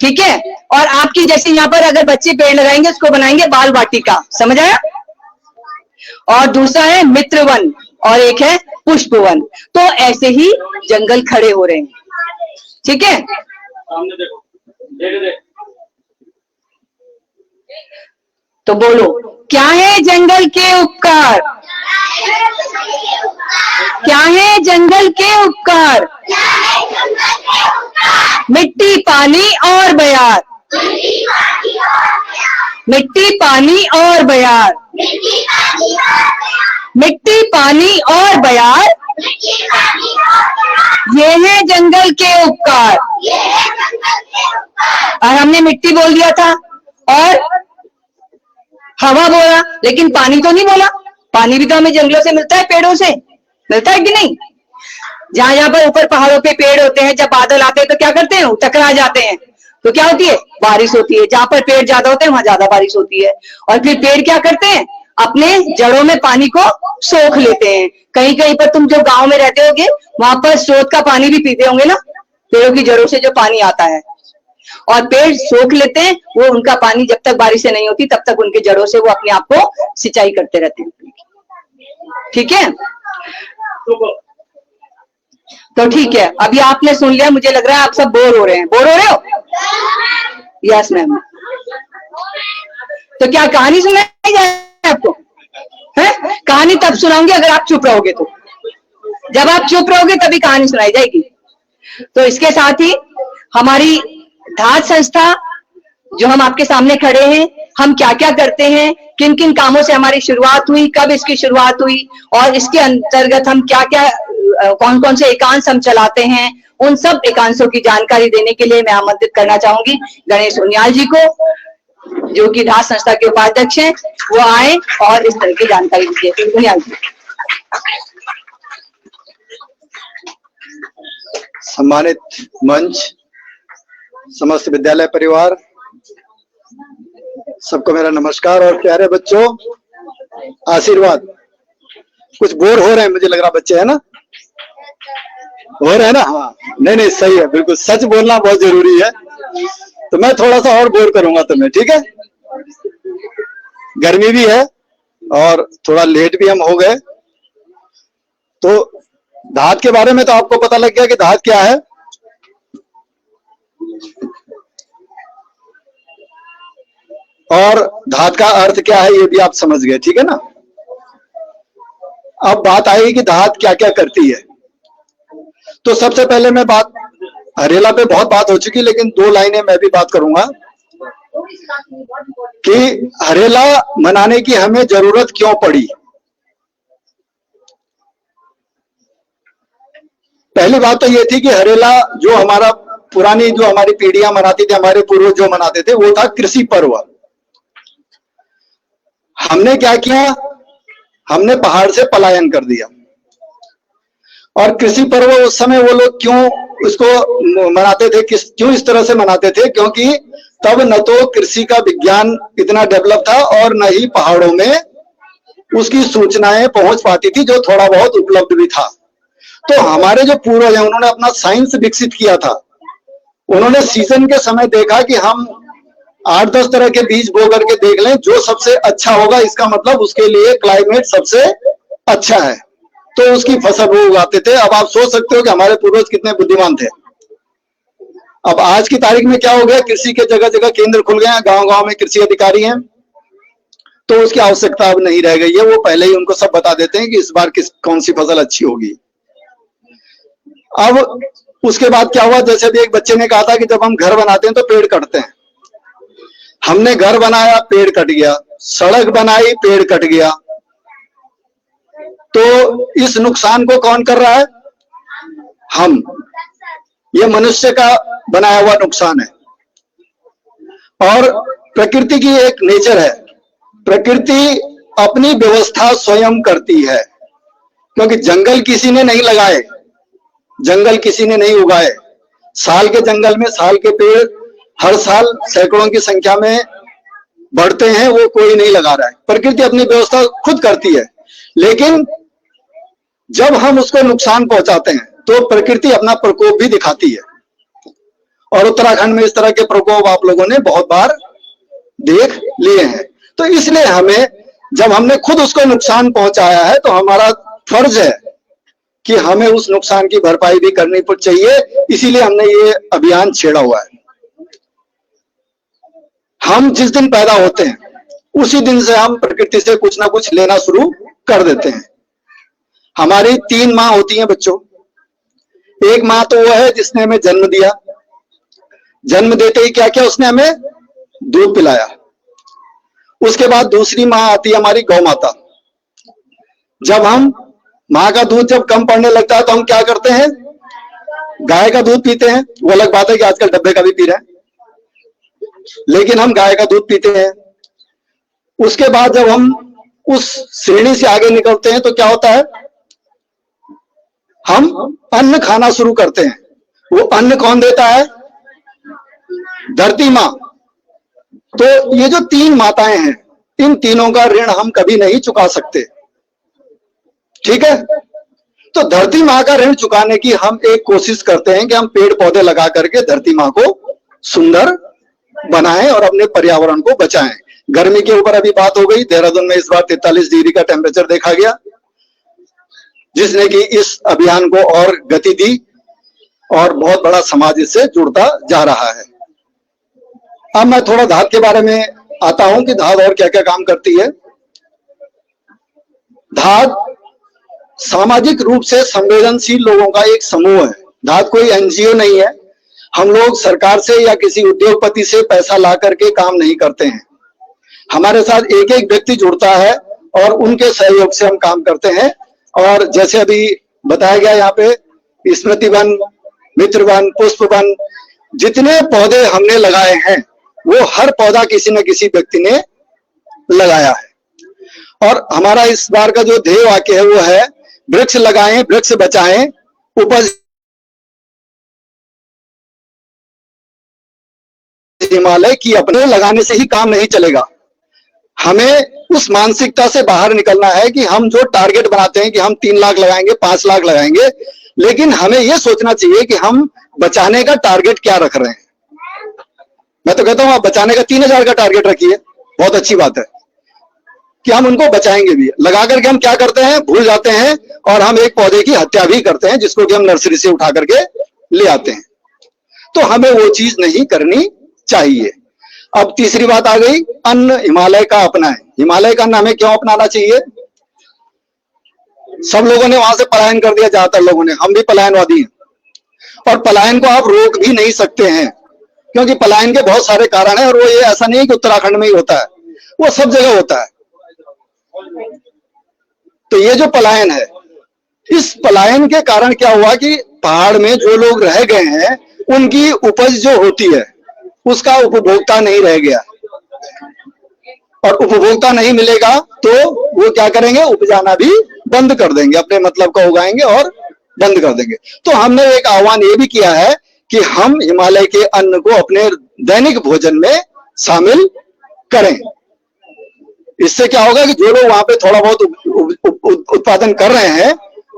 ठीक है, और आपकी जैसे यहाँ पर अगर बच्चे पेड़ लगाएंगे, उसको बनाएंगे बाल वाटिका। समझ आया? और दूसरा है मित्रवन और एक है पुष्पवन। तो ऐसे ही जंगल खड़े हो रहे हैं, ठीक है। सामने देखो, देख। तो बोलो, क्या है जंगल के उपकार? क्या है जंगल के उपकार? मिट्टी, पानी और बयार। मिट्टी, पानी और बयार। मिट्टी, पानी और बयार, ये है जंगल के उपकार। और हमने मिट्टी बोल दिया था और हवा बोला, लेकिन पानी तो नहीं बोला। पानी भी तो हमें जंगलों से मिलता है, पेड़ों से मिलता है कि नहीं। जहां जहां पर ऊपर पहाड़ों पे पेड़ होते हैं, जब बादल आते हैं तो क्या करते हैं, टकरा जाते हैं, तो क्या होती है, बारिश होती है। जहां पर पेड़ ज्यादा होते हैं वहां ज्यादा बारिश होती है। और फिर पेड़ क्या करते हैं, अपने जड़ों में पानी को सोख लेते हैं। कहीं कहीं पर तुम जो गांव में रहते होगे वहां पर स्रोत का पानी भी पीते होंगे ना, पेड़ों की जड़ों से जो पानी आता है। और पेड़ सोख लेते हैं वो उनका पानी, जब तक बारिश नहीं होती तब तक उनके जड़ों से वो अपने आप को सिंचाई करते रहते हैं, ठीक है। तो ठीक है, अभी आपने सुन लिया, मुझे लग रहा है आप सब बोर हो रहे हैं। बोर हो रहे हो? Yes ma'am. तो क्या कहानी सुनाई जाए आपको? है कहानी तब सुनाऊंगी अगर आप चुप रहोगे। तो जब आप चुप रहोगे तभी कहानी सुनाई जाएगी। तो इसके साथ ही हमारी धात संस्था, जो हम आपके सामने खड़े हैं, हम क्या क्या करते हैं, किन किन कामों से हमारी शुरुआत हुई, कब इसकी शुरुआत हुई और इसके अंतर्गत हम क्या क्या कौन कौन से एकांश हम चलाते हैं, उन सब एकांशों की जानकारी देने के लिए मैं आमंत्रित करना चाहूंगी गणेश उनियाल जी को, जो कि धात संस्था के उपाध्यक्ष हैं। वो आए और इस तरह की जानकारी दीजिए। उनियाल जी। सम्मानित मंच, समस्त विद्यालय परिवार, सबको मेरा नमस्कार। और प्यारे बच्चों, आशीर्वाद। कुछ बोर हो रहे हैं मुझे लग रहा, बच्चे है ना, हो रहे हैं ना? हाँ, नहीं सही है, बिल्कुल सच बोलना बहुत जरूरी है। तो मैं थोड़ा सा और बोर करूंगा तुम्हें, ठीक है। गर्मी भी है और थोड़ा लेट भी हम हो गए। तो धात के बारे में तो आपको पता लग गया कि धात क्या है। और धात का अर्थ क्या है ये भी आप समझ गए, ठीक है ना। अब बात आई कि धात क्या क्या करती है। तो सबसे पहले मैं बात, हरेला पे बहुत बात हो चुकी, लेकिन 2 लाइनें मैं भी बात करूंगा कि हरेला मनाने की हमें जरूरत क्यों पड़ी। पहली बात तो ये थी कि हरेला जो हमारा पुरानी, जो हमारी पीढ़ियां मनाती थी, हमारे पूर्वज जो मनाते थे, वो था कृषि पर्व। हमने क्या किया, हमने पहाड़ से पलायन कर दिया। और कृषि पर्व उस समय वो लोग क्यों इसको मनाते थे, क्यों इस तरह से मनाते थे, क्योंकि तब न तो कृषि का विज्ञान इतना डेवलप था और न ही पहाड़ों में उसकी सूचनाएं पहुंच पाती थी, जो थोड़ा बहुत उपलब्ध भी था। तो हमारे जो पूर्वज हैं उन्होंने अपना साइंस विकसित किया था। उन्होंने सीजन के समय देखा कि हम 8-10 तरह के बीज बो करके देख लें, जो सबसे अच्छा होगा इसका मतलब उसके लिए क्लाइमेट सबसे अच्छा है, तो उसकी फसल वो उगाते थे। अब आप सोच सकते हो कि हमारे पूर्वज कितने बुद्धिमान थे। अब आज की तारीख में क्या हो गया, कृषि के जगह जगह केंद्र खुल गए हैं, गांव गांव में कृषि अधिकारी हैं, तो उसकी आवश्यकता अब नहीं रह गई है। वो पहले ही उनको सब बता देते हैं कि इस बार कौन सी फसल अच्छी होगी। अब उसके बाद क्या हुआ, जैसे भी एक बच्चे ने कहा था कि जब हम घर बनाते हैं तो पेड़ कटते हैं। हमने घर बनाया, पेड़ कट गया, सड़क बनाई, पेड़ कट गया। तो इस नुकसान को कौन कर रहा है, हम। ये मनुष्य का बनाया हुआ नुकसान है। और प्रकृति की एक नेचर है, प्रकृति अपनी व्यवस्था स्वयं करती है, क्योंकि जंगल किसी ने नहीं लगाए, जंगल किसी ने नहीं उगाए। साल के जंगल में साल के पेड़ हर साल सैकड़ों की संख्या में बढ़ते हैं, वो कोई नहीं लगा रहा है। प्रकृति अपनी व्यवस्था खुद करती है, लेकिन जब हम उसको नुकसान पहुंचाते हैं तो प्रकृति अपना प्रकोप भी दिखाती है। और उत्तराखंड में इस तरह के प्रकोप आप लोगों ने बहुत बार देख लिए हैं। तो इसलिए हमें जब हमने खुद उसको नुकसान पहुंचाया है तो हमारा फर्ज है कि हमें उस नुकसान की भरपाई भी करनी चाहिए, इसीलिए हमने ये अभियान छेड़ा हुआ है। हम जिस दिन पैदा होते हैं उसी दिन से हम प्रकृति से कुछ ना कुछ लेना शुरू कर देते हैं। हमारी 3 माँ होती हैं बच्चों। एक माँ तो वो है जिसने हमें जन्म दिया, जन्म देते ही क्या किया, उसने हमें दूध पिलाया। उसके बाद दूसरी माँ आती है हमारी गौ माता। जब हम माँ का दूध जब कम पड़ने लगता है तो हम क्या करते हैं, गाय का दूध पीते हैं। वो अलग बात है कि आजकल डब्बे का भी पी रहे हैं, लेकिन हम गाय का दूध पीते हैं। उसके बाद जब हम उस श्रेणी से आगे निकलते हैं तो क्या होता है, हम अन्न खाना शुरू करते हैं। वो अन्न कौन देता है, धरती माँ। तो ये जो 3 माताएं हैं, इन तीनों का ऋण हम कभी नहीं चुका सकते, ठीक है। तो धरती माँ का ऋण चुकाने की हम एक कोशिश करते हैं कि हम पेड़ पौधे लगा करके धरती माँ को सुंदर बनाएं और अपने पर्यावरण को बचाएं। गर्मी के ऊपर अभी बात हो गई, देहरादून में इस बार 43 डिग्री का टेम्परेचर देखा गया, जिसने कि इस अभियान को और गति दी और बहुत बड़ा समाज इससे जुड़ता जा रहा है। अब मैं थोड़ा धात के बारे में आता हूं कि धात और क्या क्या काम करती है। धात सामाजिक रूप से संवेदनशील लोगों का एक समूह है। धात कोई एनजीओ नहीं है। हम लोग सरकार से या किसी उद्योगपति से पैसा ला करके काम नहीं करते हैं। हमारे साथ एक एक व्यक्ति जुड़ता है और उनके सहयोग से हम काम करते हैं। और जैसे अभी बताया गया, यहाँ पे स्मृति वन, मित्र वन, पुष्प वन, जितने पौधे हमने लगाए हैं वो हर पौधा किसी न किसी व्यक्ति ने लगाया है। और हमारा इस बार का जो ध्येय वाक्य है वो है, वृक्ष लगाएं, वृक्ष बचाएं, उपज हिमालय की। अपने लगाने से ही काम नहीं चलेगा। हमें उस मानसिकता से बाहर निकलना है कि हम जो टारगेट बनाते हैं कि हम 3 लाख लगाएंगे, 5 लाख लगाएंगे, लेकिन हमें यह सोचना चाहिए कि हम बचाने का टारगेट क्या रख रहे हैं। मैं तो कहता हूं आप बचाने का 3000 का टारगेट रखिए, बहुत अच्छी बात है कि हम उनको बचाएंगे भी। लगा करके हम क्या करते हैं, भूल जाते हैं और हम एक पौधे की हत्या भी करते हैं, जिसको कि हम नर्सरी से उठा करके ले आते हैं। तो हमें वो चीज नहीं करनी चाहिए। अब तीसरी बात आ गई, अन्न हिमालय का अपना है। हिमालय का अन्न हमें क्यों अपनाना चाहिए? सब लोगों ने वहां से पलायन कर दिया, ज्यादातर लोगों ने, हम भी पलायनवादी हैं। और पलायन को आप रोक भी नहीं सकते हैं, क्योंकि पलायन के बहुत सारे कारण हैं। और वो ये ऐसा नहीं है कि उत्तराखंड में ही होता है, वो सब जगह होता है। तो ये जो पलायन है, इस पलायन के कारण क्या हुआ कि पहाड़ में जो लोग रह गए हैं उनकी उपज जो होती है उसका उपभोक्ता नहीं रह गया। और उपभोक्ता नहीं मिलेगा तो वो क्या करेंगे, उपजाना भी बंद कर देंगे, अपने मतलब का उगाएंगे और बंद कर देंगे। तो हमने एक आह्वान ये भी किया है कि हम हिमालय के अन्न को अपने दैनिक भोजन में शामिल करें। इससे क्या होगा कि जो लोग वहां पे थोड़ा बहुत उत्पादन कर रहे हैं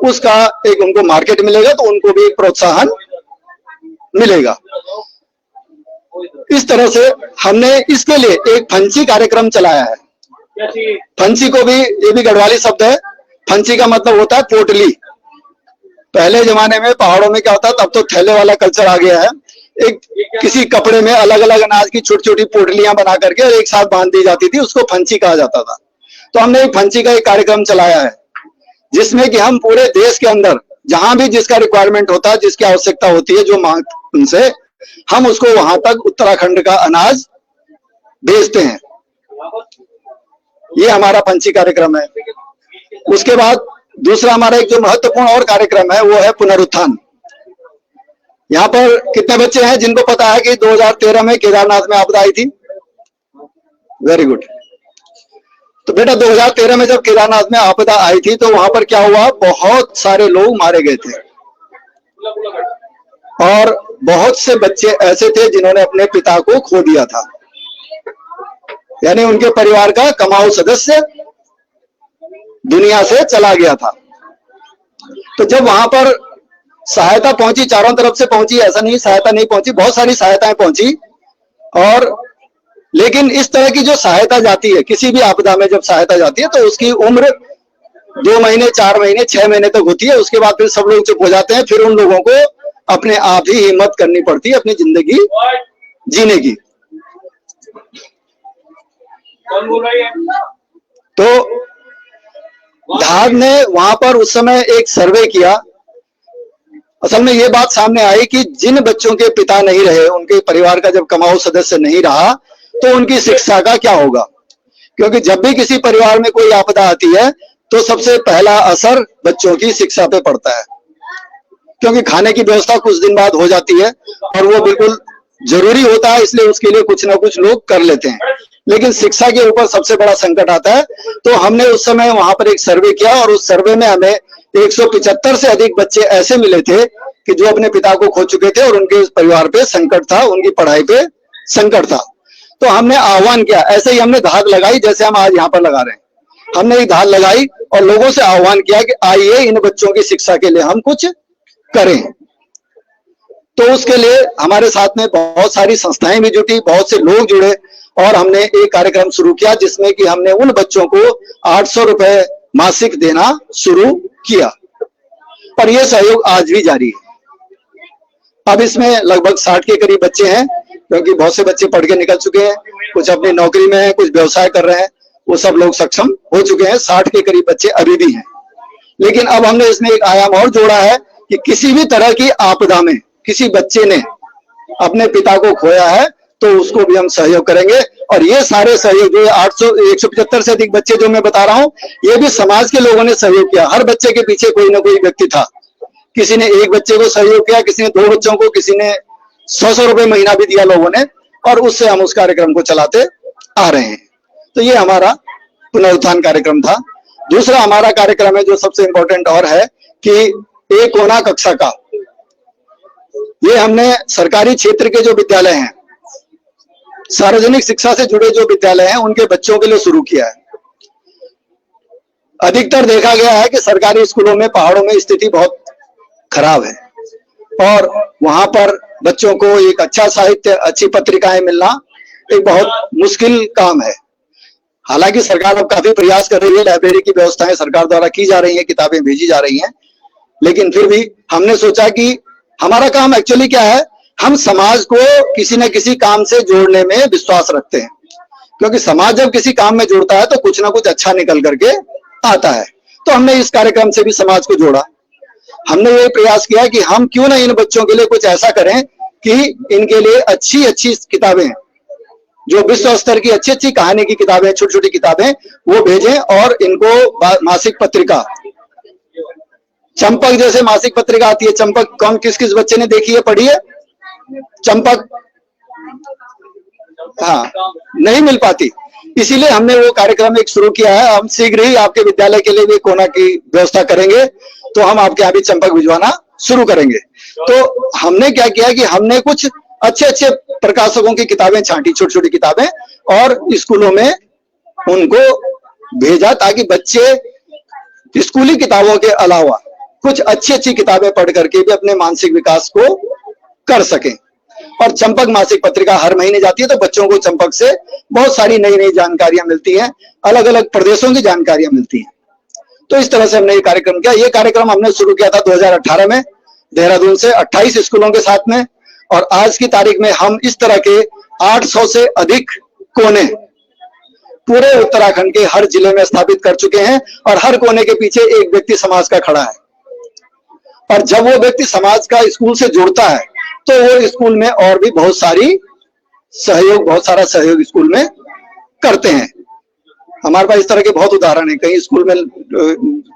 उसका एक उनको मार्केट मिलेगा, तो उनको भी एक प्रोत्साहन मिलेगा। इस तरह से हमने इसके लिए एक फंची कार्यक्रम चलाया है। फंची को भी, ये भी गढ़वाली शब्द है। फंची का मतलब होता है पोटली। पहले जमाने में पहाड़ों में क्या होता था, अब तो थैले वाला कल्चर आ गया है। एक किसी कपड़े में अलग अलग अनाज की छोटी छोटी पोटलियां बना करके और एक साथ बांध दी जाती थी, उसको फंची कहा जाता था। तो हमने एक फंची का एक कार्यक्रम चलाया है, जिसमें कि हम पूरे देश के अंदर जहां भी जिसका रिक्वायरमेंट होता है, जिसकी आवश्यकता होती है, जो मांग उनसे, हम उसको वहां तक उत्तराखंड का अनाज भेजते हैं। ये हमारा पंछी कार्यक्रम है। उसके बाद दूसरा हमारा एक जो महत्वपूर्ण और कार्यक्रम है वो है पुनरुत्थान। यहाँ पर कितने बच्चे हैं जिनको पता है कि 2013 में केदारनाथ में आपदा आई थी? Very good. तो बेटा 2013 में जब केदारनाथ में आपदा आई थी तो वहां पर क्या हुआ, बहुत सारे लोग मारे गए थे और बहुत से बच्चे ऐसे थे जिन्होंने अपने पिता को खो दिया था, यानी उनके परिवार का कमाऊ सदस्य दुनिया से चला गया था। तो जब वहां पर सहायता पहुंची, चारों तरफ से पहुंची, ऐसा नहीं सहायता नहीं पहुंची, बहुत सारी सहायताएं पहुंची। और लेकिन इस तरह की जो सहायता जाती है, किसी भी आपदा में जब सहायता जाती है, तो उसकी उम्र 2 महीने, 4 महीने, 6 महीने तक होती है। उसके बाद फिर सब लोग चुप हो जाते हैं। फिर उन लोगों को अपने आप ही हिम्मत करनी पड़ती है अपनी जिंदगी जीने की। तो धाद ने वहां पर उस समय एक सर्वे किया। असल में ये बात सामने आई कि जिन बच्चों के पिता नहीं रहे, उनके परिवार का जब कमाऊ सदस्य नहीं रहा, तो उनकी शिक्षा का क्या होगा। क्योंकि जब भी किसी परिवार में कोई आपदा आती है, तो सबसे पहला असर बच्चों की शिक्षा पे पड़ता है। क्योंकि खाने की व्यवस्था कुछ दिन बाद हो जाती है और वो बिल्कुल जरूरी होता है, इसलिए उसके लिए कुछ ना कुछ लोग कर लेते हैं, लेकिन शिक्षा के ऊपर सबसे बड़ा संकट आता है। तो हमने उस समय वहां पर एक सर्वे किया और उस सर्वे में हमें 175 से अधिक बच्चे ऐसे मिले थे कि जो अपने पिता को खो चुके थे और उनके परिवार पे संकट था, उनकी पढ़ाई पे संकट था। तो हमने आह्वान किया, ऐसे ही हमने धार लगाई जैसे हम आज यहाँ पर लगा रहे हैं। हमने एक धार लगाई और लोगों से आह्वान किया कि आइए इन बच्चों की शिक्षा के लिए हम कुछ करें। तो उसके लिए हमारे साथ में बहुत सारी संस्थाएं भी जुटी, बहुत से लोग जुड़े और हमने एक कार्यक्रम शुरू किया जिसमें कि हमने उन बच्चों को 800 रुपए मासिक देना शुरू किया और यह सहयोग आज भी जारी है। अब इसमें लगभग 60 के करीब बच्चे हैं, क्योंकि बहुत से बच्चे पढ़ के निकल चुके हैं, कुछ अपनी नौकरी में हैं, कुछ व्यवसाय कर रहे हैं, वो सब लोग सक्षम हो चुके हैं। 60 के करीब बच्चे अभी भी हैं। लेकिन अब हमने इसमें एक आयाम और जोड़ा है कि किसी भी तरह की आपदा में किसी बच्चे ने अपने पिता को खोया है तो उसको भी हम सहयोग करेंगे। और ये सारे सहयोग जो 175 से अधिक बच्चे जो मैं बता रहा हूं, ये भी समाज के लोगों ने सहयोग किया। हर बच्चे के पीछे कोई ना कोई व्यक्ति था। किसी ने एक बच्चे को सहयोग किया, किसी ने 2 बच्चों को, किसी ने 100 रुपए महीना भी दिया लोगों ने, और उससे हम उस कार्यक्रम को चलाते आ रहे हैं। तो ये हमारा पुनरुत्थान कार्यक्रम था। दूसरा हमारा कार्यक्रम है जो सबसे इंपॉर्टेंट और है कि एक कोना कक्षा का, ये हमने सरकारी क्षेत्र के जो विद्यालय हैं, सार्वजनिक शिक्षा से जुड़े जो विद्यालय हैं, उनके बच्चों के लिए शुरू किया है। अधिकतर देखा गया है कि सरकारी स्कूलों में पहाड़ों में स्थिति बहुत खराब है और वहां पर बच्चों को एक अच्छा साहित्य, अच्छी पत्रिकाएं मिलना एक बहुत मुश्किल काम है। हालांकि सरकार अब काफी प्रयास कर रही है, लाइब्रेरी की व्यवस्थाएं सरकार द्वारा की जा रही है, किताबें भेजी जा रही हैं, लेकिन फिर भी हमने सोचा कि हमारा काम एक्चुअली क्या है, हम समाज को किसी न किसी काम से जोड़ने में विश्वास रखते हैं। क्योंकि समाज जब किसी काम में जुड़ता है तो कुछ ना कुछ अच्छा निकल करके आता है। तो हमने इस कार्यक्रम से भी समाज को जोड़ा। हमने ये प्रयास किया कि हम क्यों ना इन बच्चों के लिए कुछ ऐसा करें कि इनके लिए अच्छी अच्छी किताबें, जो विश्व स्तर की अच्छी अच्छी कहानी की किताबें, छोटी छोटी किताबें, वो भेजें और इनको मासिक पत्रिका, चंपक जैसे मासिक पत्रिका आती है, चंपक कौन किस किस बच्चे ने देखी है, पढ़ी है चंपक? हाँ, नहीं मिल पाती, इसीलिए हमने वो कार्यक्रम एक शुरू किया है। हम शीघ्र ही आपके विद्यालय के लिए भी कोना की व्यवस्था करेंगे, तो हम आपके यहाँ भी चंपक भिजवाना शुरू करेंगे। तो हमने क्या किया कि हमने कुछ अच्छे अच्छे प्रकाशकों की किताबें छांटी, छोटी छोटी किताबें, और स्कूलों में उनको भेजा ताकि बच्चे स्कूली किताबों के अलावा कुछ अच्छी अच्छी किताबें पढ़ करके भी अपने मानसिक विकास को कर सकें। और चंपक मासिक पत्रिका हर महीने जाती है, तो बच्चों को चंपक से बहुत सारी नई नई जानकारियां मिलती हैं, अलग अलग प्रदेशों की जानकारियां मिलती हैं। तो इस तरह से हमने ये कार्यक्रम किया। ये कार्यक्रम हमने शुरू किया था 2018 में देहरादून से 28 स्कूलों के साथ में, और आज की तारीख में हम इस तरह के 800 से अधिक कोने पूरे उत्तराखंड के हर जिले में स्थापित कर चुके हैं, और हर कोने के पीछे एक व्यक्ति समाज का खड़ा है। और जब वो व्यक्ति समाज का स्कूल से जुड़ता है तो वो स्कूल में और भी बहुत सारा सहयोग स्कूल में करते हैं। हमारे पास इस तरह के बहुत उदाहरण है। कई स्कूल में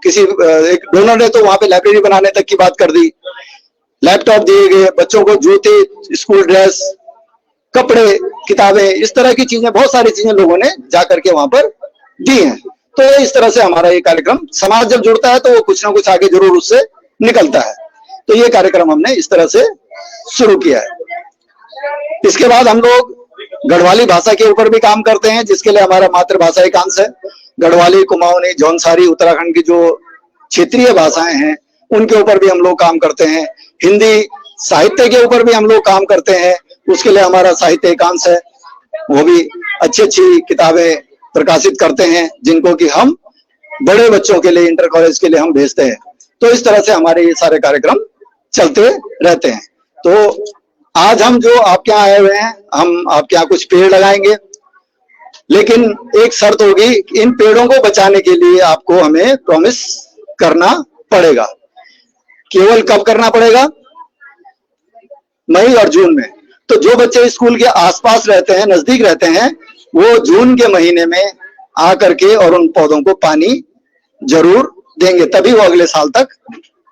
किसी एक डोनर ने तो वहां पे लाइब्रेरी बनाने तक की बात कर दी, लैपटॉप दिए गए, बच्चों को जूते, स्कूल ड्रेस, कपड़े, किताबें, इस तरह की चीजें, बहुत सारी चीजें लोगों ने जाकर के वहां पर दी हैं। तो इस तरह से हमारा ये कार्यक्रम, समाज जब जुड़ता है तो वो कुछ ना कुछ आगे जरूर उससे निकलता है। तो ये कार्यक्रम हमने इस तरह से शुरू किया है। इसके बाद हम लोग गढ़वाली भाषा के ऊपर भी काम करते हैं, जिसके लिए हमारा मातृभाषा एकांश है। गढ़वाली, कुमाऊनी, जौनसारी, उत्तराखंड की जो क्षेत्रीय भाषाएं हैं उनके ऊपर भी हम लोग काम करते हैं। हिंदी साहित्य के ऊपर भी हम लोग काम करते हैं, उसके लिए हमारा साहित्य एकांश है। वो भी अच्छी अच्छी किताबें प्रकाशित करते हैं, जिनको कि हम बड़े बच्चों के लिए, इंटर कॉलेज के लिए हम भेजते हैं। तो इस तरह से हमारे ये सारे कार्यक्रम चलते रहते हैं। तो आज हम जो आपके यहाँ आए हुए हैं, हम आपके यहाँ कुछ पेड़ लगाएंगे, लेकिन एक शर्त होगी, इन पेड़ों को बचाने के लिए आपको हमें प्रॉमिस करना पड़ेगा। केवल कब करना पड़ेगा? मई और जून में। तो जो बच्चे स्कूल के आसपास रहते हैं, नजदीक रहते हैं, वो जून के महीने में आकर के और उन पौधों को पानी जरूर देंगे, तभी वो अगले साल तक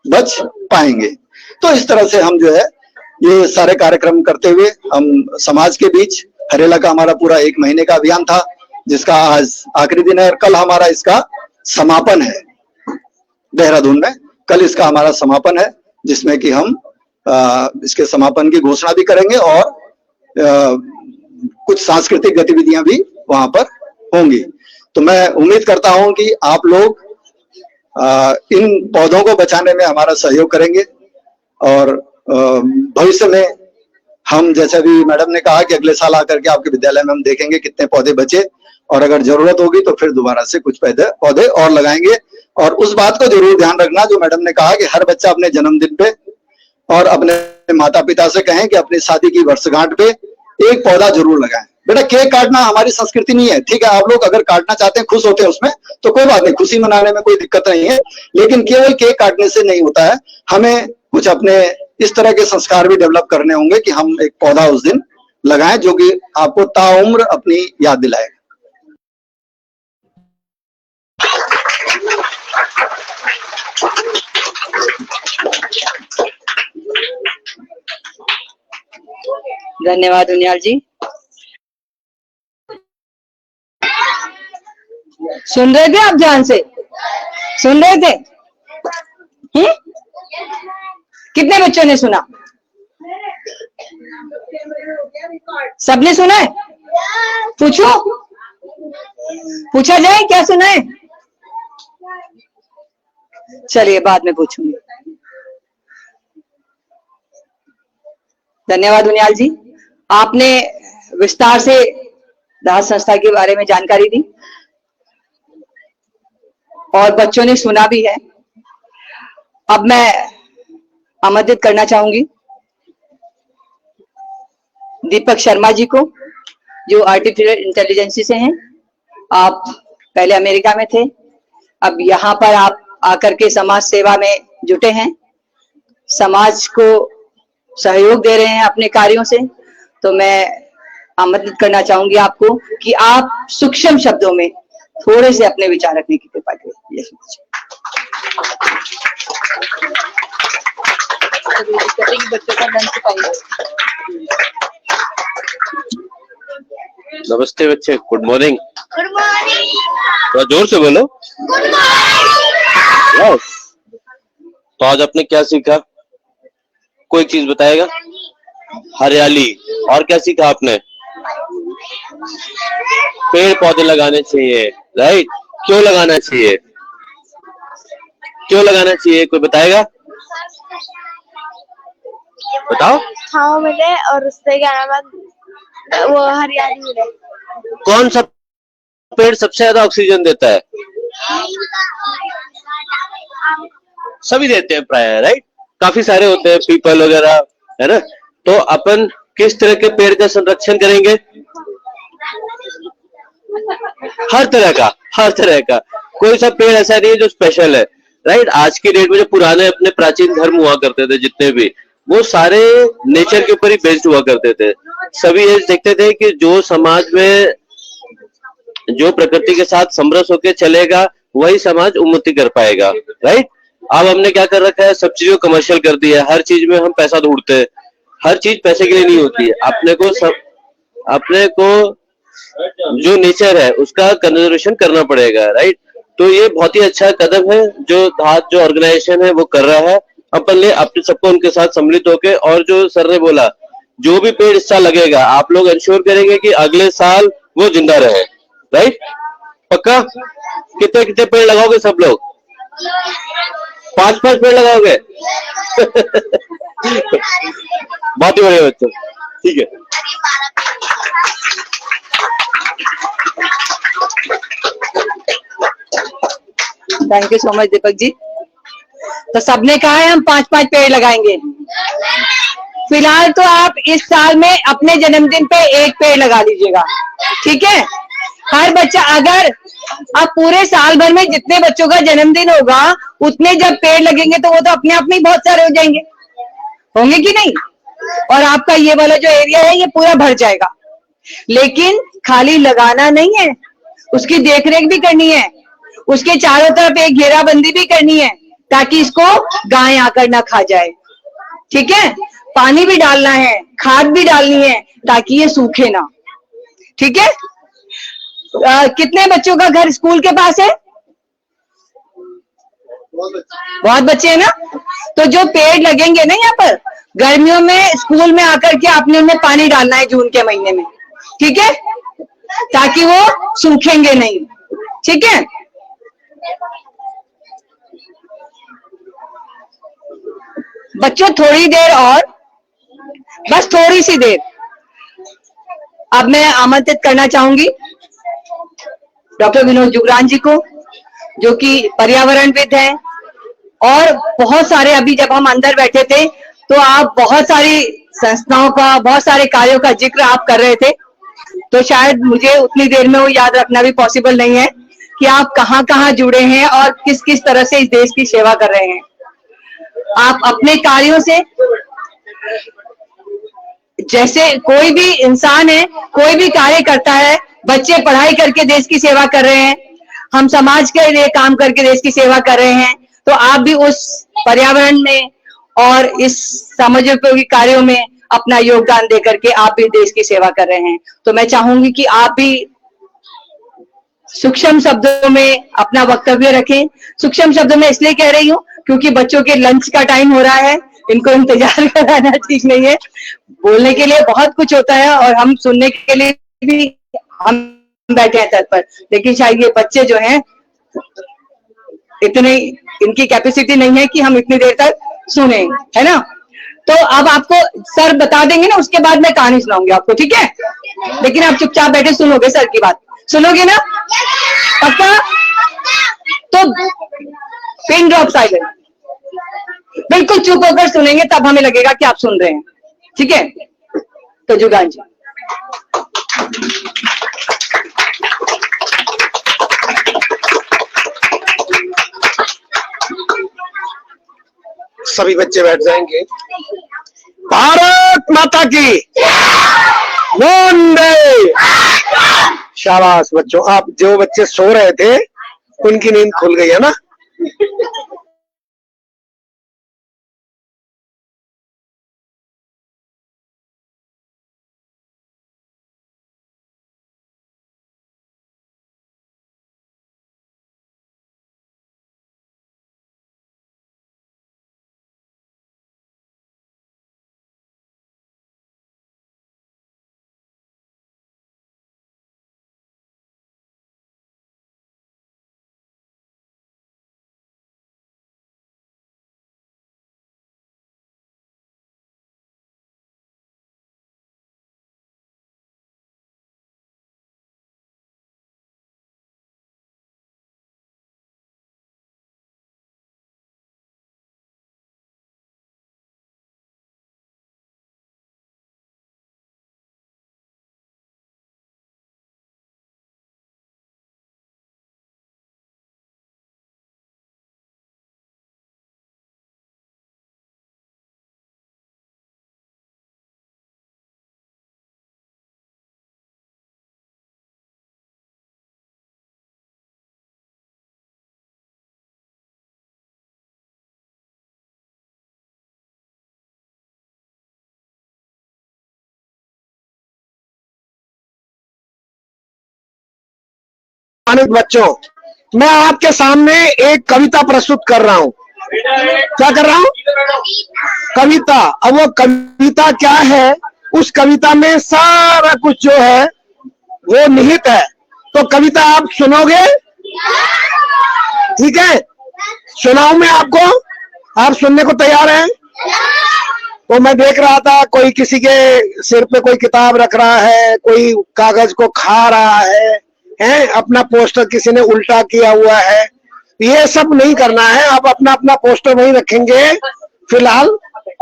बच पाएंगे। तो इस तरह से हम जो है ये सारे कार्यक्रम करते हुए हम समाज के बीच, हरेला का हमारा पूरा 1 महीने का अभियान था, जिसका आज आखिरी दिन है और कल हमारा इसका समापन है देहरादून में। कल इसका हमारा समापन है, जिसमें कि हम इसके समापन की घोषणा भी करेंगे और कुछ सांस्कृतिक गतिविधियां भी वहां पर होंगी। तो मैं उम्मीद करता हूं कि आप लोग इन पौधों को बचाने में हमारा सहयोग करेंगे और भविष्य में हम, जैसे अभी मैडम ने कहा कि अगले साल आकर के आपके विद्यालय में हम देखेंगे कितने पौधे बचे, और अगर जरूरत होगी तो फिर दोबारा से कुछ पौधे और लगाएंगे। और उस बात को जरूर ध्यान रखना जो मैडम ने कहा कि हर बच्चा अपने जन्मदिन पे और अपने माता पिता से कहें कि अपनी शादी की वर्षगांठ पे एक पौधा जरूर लगाएं। बेटा, केक काटना हमारी संस्कृति नहीं है, ठीक है? आप लोग अगर काटना चाहते हैं, खुश होते हैं उसमें, तो कोई बात नहीं, खुशी मनाने में कोई दिक्कत नहीं है, लेकिन केवल केक काटने से नहीं होता है। हमें कुछ अपने इस तरह के संस्कार भी डेवलप करने होंगे कि हम एक पौधा उस दिन लगाएं जो कि आपको ताउम्र अपनी याद दिलाएगा। धन्यवाद उनियाल जी। सुन रहे थे आप? ध्यान से सुन रहे थे? कितने बच्चों ने सुना? सबने सुना है? पूछो, पूछा जाए क्या सुना है? चलिए बाद में पूछूंगी। धन्यवाद उनियाल जी, आपने विस्तार से दास संस्था के बारे में जानकारी दी और बच्चों ने सुना भी है। अब मैं आमंत्रित करना चाहूंगी दीपक शर्मा जी को, जो आर्टिफिशियल इंटेलिजेंस से हैं। आप पहले अमेरिका में थे, अब यहाँ पर आप आकर के समाज सेवा में जुटे हैं, समाज को सहयोग दे रहे हैं अपने कार्यों से। तो मैं आमंत्रित करना चाहूंगी आपको कि आप सूक्ष्म शब्दों में थोड़े से अपने विचार रखने की कृपा करें। बच्चों का लंच नमस्ते बच्चे, गुड मॉर्निंग। Good morning. थोड़ा जोर से बोलो। Good morning. यस। तो आज आपने क्या सीखा? कोई चीज बताएगा? हरियाली। और क्या सीखा आपने? पेड़ पौधे लगाने चाहिए, राइट? क्यों लगाना चाहिए? क्यों लगाना चाहिए? कोई बताएगा? बताओ। छाँव मिले और उससे क्या नाम है, वो हरियाली मिले। कौन सा पेड़ सबसे ज्यादा ऑक्सीजन देता है? सभी देते हैं प्राय, राइट? काफी सारे होते हैं, पीपल वगैरह, है ना? तो अपन किस तरह के पेड़ का संरक्षण करेंगे? हर तरह का, हर तरह का। कोई सा पेड़ ऐसा नहीं है जो स्पेशल है, राइट? आज की डेट में जो पुराने अपने प्राचीन धर्म हुआ करते थे जितने भी, वो सारे नेचर के ऊपर ही बेस्ड हुआ करते थे। सभी ये देखते थे कि जो समाज में जो प्रकृति के साथ समरस होकर चलेगा वही समाज उन्नति कर पाएगा, राइट? अब हमने क्या कर रखा है, सब चीजों को कमर्शियल कर दिया है। हर चीज में हम पैसा ढूंढते हैं, हर चीज पैसे के लिए नहीं होती है। अपने को जो नेचर है उसका कंजर्वेशन करना पड़ेगा, राइट? तो ये बहुत ही अच्छा कदम है जो धात जो ऑर्गेनाइजेशन है वो कर रहा है। अपन ने अपने सबको उनके साथ सम्मिलित होके, और जो सर ने बोला, जो भी पेड़ इस साल लगेगा आप लोग इंश्योर करेंगे कि अगले साल वो जिंदा रहे, राइट? पक्का? कितने कितने पेड़ लगाओगे सब लोग? 5-5 पेड़ लगाओगे? बहुत ही बढ़िया बच्चों। ठीक है। Thank you so much Deepak ji. तो सबने कहा है हम 5-5 पेड़ लगाएंगे। फिलहाल तो आप इस साल में अपने जन्मदिन पे 1 पेड़ लगा लीजिएगा, ठीक है। हर बच्चा, अगर अब पूरे साल भर में जितने बच्चों का जन्मदिन होगा उतने जब पेड़ लगेंगे तो वो तो अपने आप में ही बहुत सारे हो जाएंगे, होंगे कि नहीं। और आपका ये वाला जो एरिया है ये पूरा भर जाएगा। लेकिन खाली लगाना नहीं है, उसकी देखरेख भी करनी है, उसके चारों तरफ एक घेराबंदी भी करनी है ताकि इसको गाय आकर ना खा जाए, ठीक है। पानी भी डालना है, खाद भी डालनी है ताकि ये सूखे ना, ठीक है। कितने बच्चों का घर स्कूल के पास है? बहुत बच्चे हैं ना। तो जो पेड़ लगेंगे ना यहाँ पर, गर्मियों में स्कूल में आकर के आपने उनमें पानी डालना है जून के महीने में, ठीक है, ताकि वो सूखेंगे नहीं, ठीक है। बच्चों थोड़ी देर और, बस थोड़ी सी देर। अब मैं आमंत्रित करना चाहूंगी डॉक्टर विनोद जुगरान जी को, जो कि पर्यावरणविद हैं और बहुत सारे, अभी जब हम अंदर बैठे थे तो आप बहुत सारी संस्थाओं का, बहुत सारे कार्यों का जिक्र आप कर रहे थे। तो शायद मुझे उतनी देर में वो याद रखना भी पॉसिबल नहीं है कि आप कहाँ कहाँ जुड़े हैं और किस किस तरह से इस देश की सेवा कर रहे हैं। आप अपने कार्यों से, जैसे कोई भी इंसान है, कोई भी कार्य करता है, बच्चे पढ़ाई करके देश की सेवा कर रहे हैं, हम समाज के लिए काम करके देश की सेवा कर रहे हैं, तो आप भी उस पर्यावरण में और इस समाजोपयोगी कार्यों में अपना योगदान देकर के आप भी देश की सेवा कर रहे हैं। तो मैं चाहूंगी कि आप भी सूक्ष्म शब्दों में अपना वक्तव्य रखें। सूक्ष्म शब्दों में इसलिए कह रही हूँ क्योंकि बच्चों के लंच का टाइम हो रहा है, इनको इंतजार कराना ठीक नहीं है। बोलने के लिए बहुत कुछ होता है और हम सुनने के लिए भी हम बैठे हैं तत्पर, लेकिन शायद ये बच्चे जो हैं इतने, इनकी कैपेसिटी नहीं है कि हम इतनी देर तक सुने, है ना। तो अब आपको सर बता देंगे ना, उसके बाद मैं कहानी सुनाऊंगी आपको, ठीक है। लेकिन आप चुपचाप बैठे सुनोगे, सर की बात सुनोगे ना, पक्का। तो पिन ड्रॉप साइलेंट, बिल्कुल चुप होकर सुनेंगे, तब हमें लगेगा कि आप सुन रहे हैं, ठीक है। तो जुगान जी, सभी बच्चे बैठ जाएंगे। भारत माता की वंदे। शाबाश बच्चों, आप जो बच्चे सो रहे थे उनकी नींद खुल गई है ना। सम्मानित बच्चों, मैं आपके सामने एक कविता प्रस्तुत कर रहा हूँ। क्या कर रहा हूँ? कविता। अब वो कविता क्या है, उस कविता में सारा कुछ जो है वो निहित है। तो कविता आप सुनोगे? ठीक है, सुनाऊं मैं आपको? आप सुनने को तैयार हैं? तो मैं देख रहा था कोई किसी के सिर पे कोई किताब रख रहा है, कोई कागज को खा रहा है, अपना पोस्टर किसी ने उल्टा किया हुआ है। ये सब नहीं करना है। आप अपना अपना पोस्टर वहीं रखेंगे फिलहाल,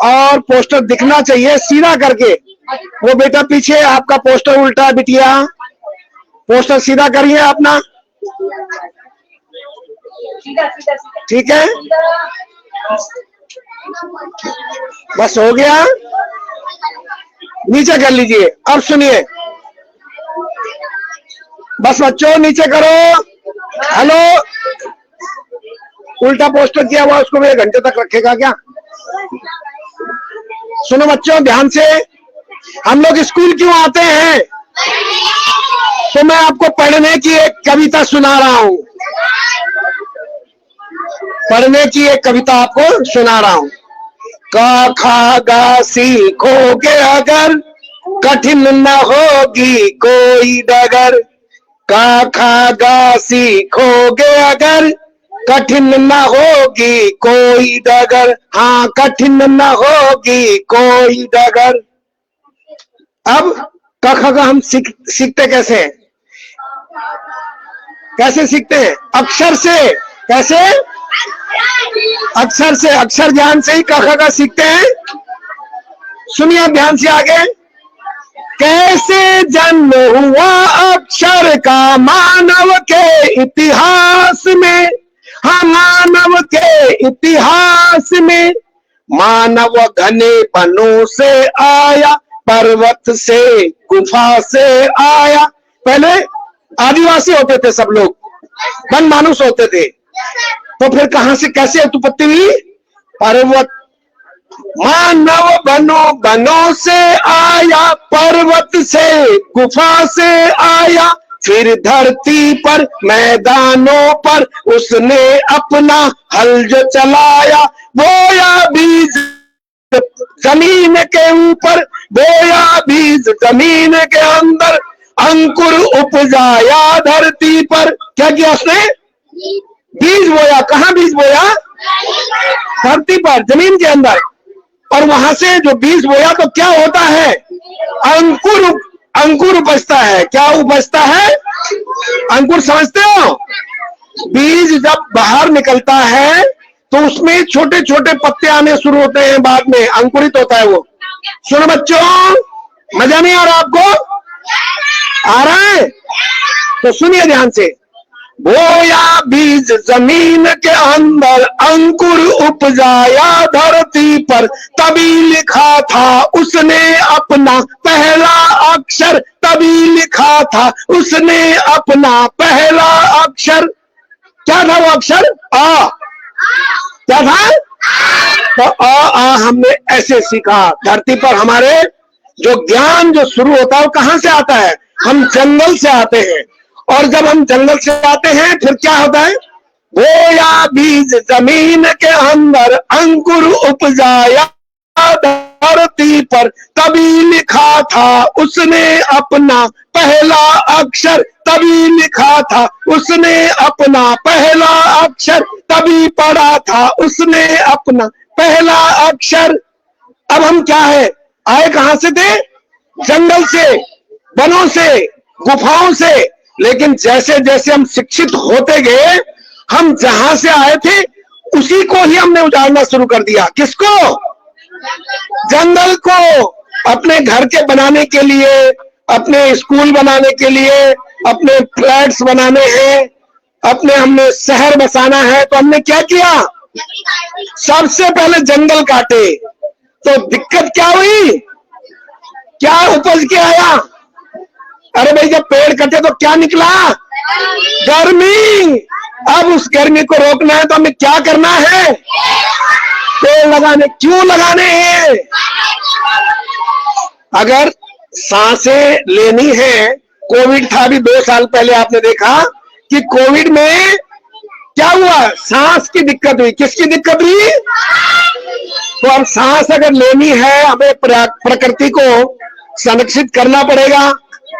और पोस्टर दिखना चाहिए सीधा करके। वो बेटा पीछे आपका पोस्टर उल्टा है, बिटिया पोस्टर सीधा करिए अपना, ठीक है? बस हो गया, नीचे कर लीजिए। अब सुनिए, बस बच्चों नीचे करो। हेलो, उल्टा पोस्टर किया हुआ उसको भी 1 घंटे तक रखेगा क्या? सुनो बच्चों ध्यान से, हम लोग स्कूल क्यों आते हैं? तो मैं आपको पढ़ने की एक कविता सुना रहा हूं, पढ़ने की एक कविता आपको सुना रहा हूं। का खा गा सीखोगे अगर, कठिन न होगी कोई डगर। का खा गा सीखोगे अगर, कठिन न होगी कोई डगर। हाँ, कठिन न होगी कोई डगर। अब क ख ग हम सीखते कैसे हैं? कैसे सीखते हैं? अक्षर से। कैसे? अक्षर से, अक्षर ज्ञान से ही क ख ग सीखते हैं। सुनिए ध्यान से आगे। कैसे जन्म हुआ अक्षर का मानव के इतिहास में? हाँ, मानव के इतिहास में। मानव घने वनों से आया, पर्वत से गुफा से आया। पहले आदिवासी होते थे सब लोग, वन मानुष होते थे, तो फिर कहां से कैसे उत्पत्ति हुई? पर्वत। मानव वनों से आया, पर्वत से गुफा से आया, फिर धरती पर मैदानों पर उसने अपना हल जो चलाया। बोया बीज जमीन के ऊपर, बोया बीज जमीन के अंदर, अंकुर उपजाया धरती पर। क्या किया उसने? बीज बोया। कहाँ बीज बोया? धरती पर, जमीन के अंदर। और वहां से जो बीज बोया तो क्या होता है? अंकुर उपजता है। क्या उपजता है? अंकुर। समझते हो? बीज जब बाहर निकलता है तो उसमें छोटे छोटे पत्ते आने शुरू होते हैं, बाद में अंकुरित होता है वो। सुनो बच्चों, मजा नहीं आ रहा आपको? आ रहा है? तो सुनिए ध्यान से। बोया बीज जमीन के अंदर, अंकुर उपजाया धरती पर, तभी लिखा था उसने अपना पहला अक्षर। तभी लिखा था उसने अपना पहला अक्षर। क्या था वो अक्षर? आ। क्या था? तो आ हमने ऐसे सीखा। धरती पर हमारे जो ज्ञान जो शुरू होता है वो कहां से आता है? हम जंगल से आते हैं। और जब हम जंगल से आते हैं फिर क्या होता है? बोया बीज जमीन के अंदर, अंकुर उपजाया धरती पर, तभी लिखा था उसने अपना पहला अक्षर। तभी लिखा था उसने अपना पहला अक्षर, तभी पढ़ा था उसने अपना पहला अक्षर। अब हम क्या है? आए कहां से थे? जंगल से, वनों से, गुफाओं से। लेकिन जैसे जैसे हम शिक्षित होते गए, हम जहां से आए थे उसी को ही हमने उजाड़ना शुरू कर दिया। किसको? जंगल को। अपने घर के बनाने के लिए, अपने स्कूल बनाने के लिए, अपने फ्लैट्स बनाने हैं, अपने हमने शहर बसाना है, तो हमने क्या किया? सबसे पहले जंगल काटे। तो दिक्कत क्या हुई? क्या उपज के आया? अरे भाई, जब पेड़ कटे तो क्या निकला? गर्मी। अब उस गर्मी को रोकना है तो हमें क्या करना है? पेड़ लगाने। क्यों लगाने हैं? अगर सांसें लेनी है, कोविड था अभी 2 साल पहले, आपने देखा कि कोविड में क्या हुआ? सांस की दिक्कत हुई। किसकी दिक्कत हुई? तो अब सांस अगर लेनी है, हमें प्रकृति को संरक्षित करना पड़ेगा,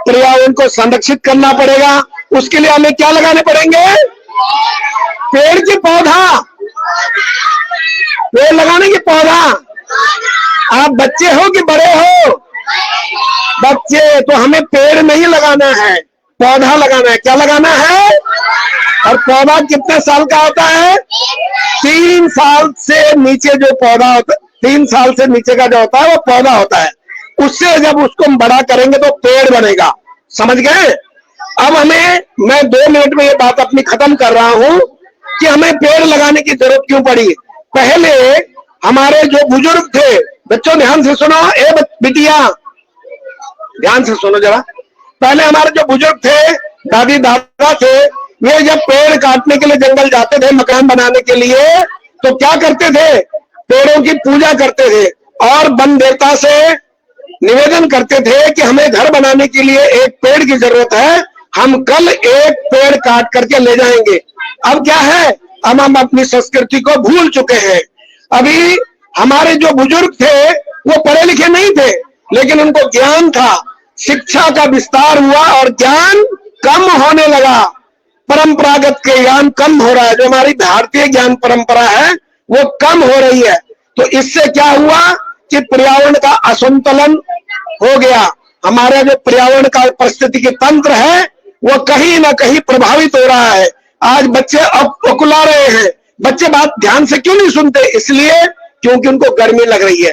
पर्यावरण को संरक्षित करना पड़ेगा। उसके लिए हमें क्या लगाने पड़ेंगे? पेड़ के पौधा। पेड़ लगाने के पौधा। आप बच्चे हो कि बड़े हो? बच्चे। तो हमें पेड़ नहीं लगाना है, पौधा लगाना है। क्या लगाना है? और पौधा कितने साल का होता है? 3 साल से नीचे जो पौधा होता है, 3 साल से नीचे का जो होता है वो पौधा होता है। उससे जब उसको हम बड़ा करेंगे तो पेड़ बनेगा। समझ गए? अब मैं 2 मिनट में ये बात अपनी खत्म कर रहा हूं कि हमें पेड़ लगाने की जरूरत क्यों पड़ी। पहले हमारे जो बुजुर्ग थे, बच्चों ध्यान से सुनो, बिटिया ध्यान से सुनो जरा। पहले हमारे जो बुजुर्ग थे, दादी दादा थे, वे जब पेड़ काटने के लिए जंगल जाते थे मकान बनाने के लिए, तो क्या करते थे? पेड़ों की पूजा करते थे और वन देवता से निवेदन करते थे कि हमें घर बनाने के लिए एक पेड़ की जरूरत है, हम कल एक पेड़ काट करके ले जाएंगे। अब क्या है? अब हम अपनी संस्कृति को भूल चुके हैं। अभी हमारे जो बुजुर्ग थे वो पढ़े लिखे नहीं थे, लेकिन उनको ज्ञान था। शिक्षा का विस्तार हुआ और ज्ञान कम होने लगा। परंपरागत के ज्ञान कम हो रहा है। जो हमारी भारतीय ज्ञान परंपरा है वो कम हो रही है। तो इससे क्या हुआ कि पर्यावरण का असंतुलन हो गया। हमारा जो पर्यावरण का पारिस्थितिकी तंत्र है वो कहीं ना कहीं प्रभावित हो रहा है। आज बच्चे अब उकुला रहे हैं। बच्चे बात ध्यान से क्यों नहीं सुनते? इसलिए क्योंकि उनको गर्मी लग रही है।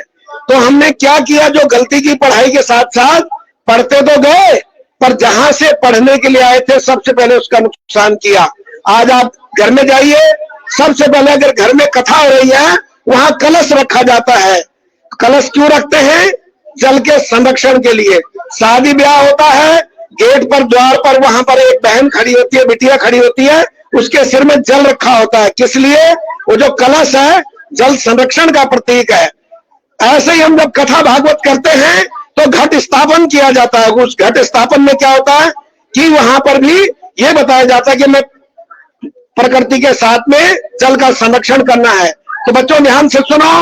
तो हमने क्या किया? जो गलती की पढ़ाई के साथ साथ पढ़ते तो गए, पर जहां से पढ़ने के लिए आए थे सबसे पहले उसका नुकसान किया। आज आप घर में जाइए, सबसे पहले अगर घर में कथा हो रही है वहां कलश रखा जाता है। कलश क्यों रखते हैं? जल के संरक्षण के लिए। शादी ब्याह होता है, गेट पर द्वार पर वहां पर एक बहन खड़ी होती है, बिटिया खड़ी होती है, उसके सिर में जल रखा होता है। किस लिए? वो जो कलश है जल संरक्षण का प्रतीक है। ऐसे ही हम जब कथा भागवत करते हैं तो घट स्थापन किया जाता है। उस घट स्थापन में क्या होता है कि वहां पर भी ये बताया जाता है कि मैं प्रकृति के साथ में जल का संरक्षण करना है। तो बच्चों ध्यान से सुनो,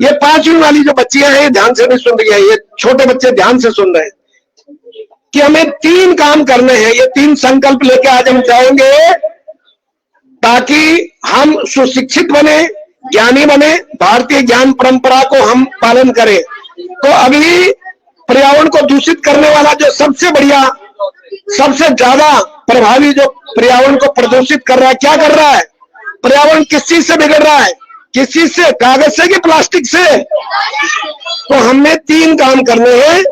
ये 5वीं वाली जो बच्चियां हैं ध्यान से नहीं सुन रही है, ये छोटे बच्चे ध्यान से सुन रहे हैं कि हमें 3 काम करने हैं। ये 3 संकल्प लेके आज हम जाएंगे ताकि हम सुशिक्षित बने, ज्ञानी बने, भारतीय ज्ञान परंपरा को हम पालन करें। तो अभी पर्यावरण को दूषित करने वाला जो सबसे बढ़िया, सबसे ज्यादा प्रभावी जो पर्यावरण को प्रदूषित कर रहा है, क्या कर रहा है? पर्यावरण किस चीज से बिगड़ रहा है? किस चीज से? कागज से कि प्लास्टिक से? तो हमने 3 काम करने हैं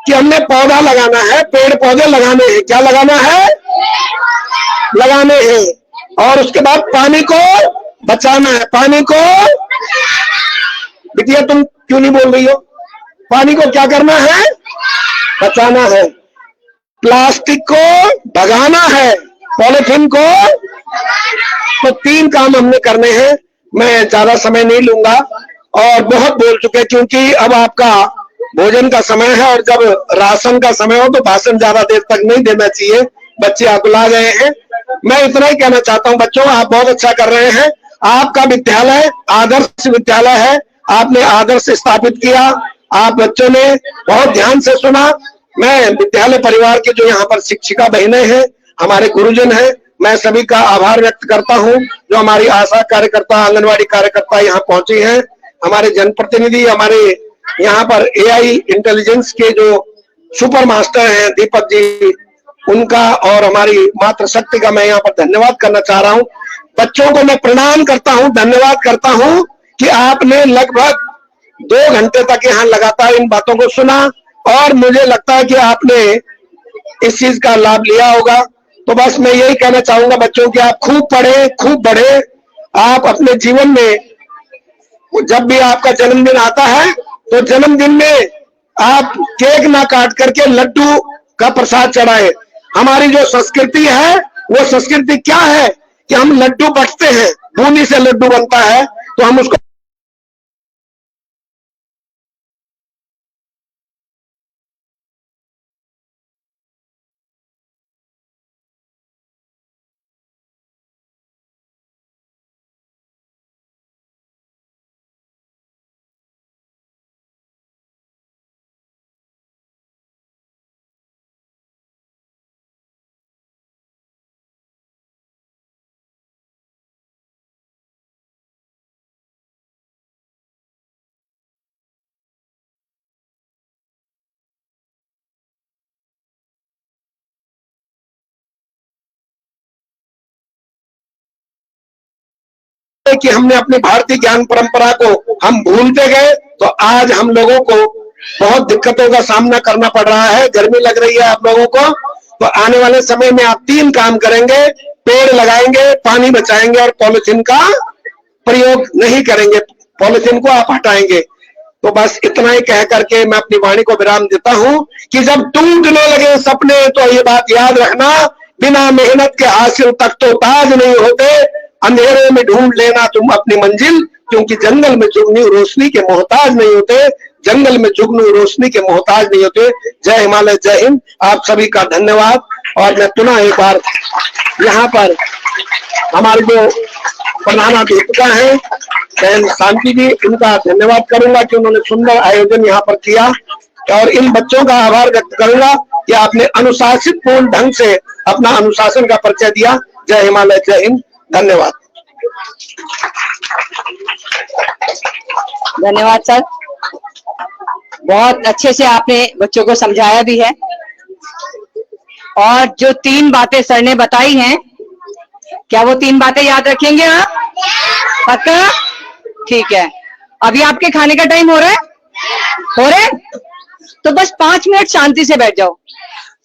कि हमने पौधा लगाना है, पेड़ पौधे लगाने हैं। क्या लगाना है? लगाने हैं। और उसके बाद पानी को बचाना है। पानी को, बिटिया तुम क्यों नहीं बोल रही हो? पानी को क्या करना है? बचाना है। प्लास्टिक को भगाना है, पॉलिथीन को। तो 3 काम हमने करने हैं। मैं ज्यादा समय नहीं लूंगा और बहुत बोल चुके, क्योंकि अब आपका भोजन का समय है और जब राशन का समय हो तो भाषण ज्यादा देर तक नहीं देना चाहिए। बच्चे अकुला गए हैं। मैं इतना ही कहना चाहता हूं, बच्चों आप बहुत अच्छा कर रहे हैं। आपका विद्यालय आदर्श विद्यालय है। आपने आदर्श स्थापित किया। आप बच्चों ने बहुत ध्यान से सुना। मैं विद्यालय परिवार के जो यहाँ पर शिक्षिका बहनें हैं, हमारे गुरुजन हैं, मैं सभी का आभार व्यक्त करता हूं। जो हमारी आशा कार्यकर्ता, आंगनवाड़ी कार्यकर्ता यहाँ पहुंची हैं, हमारे जनप्रतिनिधि, हमारे यहाँ पर एआई इंटेलिजेंस के जो सुपर मास्टर हैं दीपक जी, उनका और हमारी मातृशक्ति का मैं यहाँ पर धन्यवाद करना चाह रहा हूँ। बच्चों को मैं प्रणाम करता हूँ, धन्यवाद करता हूँ कि आपने लगभग 2 घंटे तक यहाँ लगातार इन बातों को सुना और मुझे लगता है कि आपने इस चीज का लाभ लिया होगा। तो बस मैं यही कहना चाहूंगा बच्चों की आप खूब पढ़े, खूब बढ़े। आप अपने जीवन में जब भी आपका जन्मदिन आता है तो जन्मदिन में आप केक ना काट करके लड्डू का प्रसाद चढ़ाए। हमारी जो संस्कृति है वो संस्कृति क्या है कि हम लड्डू बटते हैं, बूंदी से लड्डू बनता है, तो हम उसको है कि हमने अपनी भारतीय ज्ञान परंपरा को हम भूलते गए, तो आज हम लोगों को बहुत दिक्कतों का सामना करना पड़ रहा है। गर्मी लग रही है आप लोगों को, तो आने वाले समय में आप 3 काम करेंगे, पेड़ लगाएंगे, पानी बचाएंगे और पॉलिथीन का प्रयोग नहीं करेंगे, पॉलिथीन को आप हटाएंगे। तो बस इतना ही कह करके मैं अपनी वाणी को विराम देता हूं कि जब टूटने लगे सपने तो ये बात याद रखना, बिना मेहनत के हासिल तक तो ताज नहीं होते, अंधेरे में ढूंढ लेना तुम अपनी मंजिल, क्योंकि जंगल में जुगनू रोशनी के मोहताज नहीं होते, जंगल में जुगनू रोशनी के मोहताज नहीं होते। जय हिमालय, जय हिंद, आप सभी का धन्यवाद। और मैं पुनः एक बार यहाँ पर हमारे जो प्रधानाध्यापिका है बहन शांति जी, इनका धन्यवाद करूंगा कि उन्होंने सुंदर आयोजन यहाँ पर किया, और इन बच्चों का आभार व्यक्त करूंगा कि आपने अनुशासित पूर्ण ढंग से अपना अनुशासन का परिचय दिया। जय हिमालय, जय हिंद, धन्यवाद। धन्यवाद सर, बहुत अच्छे से आपने बच्चों को समझाया भी है, और जो 3 बातें सर ने बताई हैं, क्या वो 3 बातें याद रखेंगे आप? पक्का? ठीक है। अभी आपके खाने का टाइम हो रहा है? हो रहा है? तो बस 5 मिनट शांति से बैठ जाओ,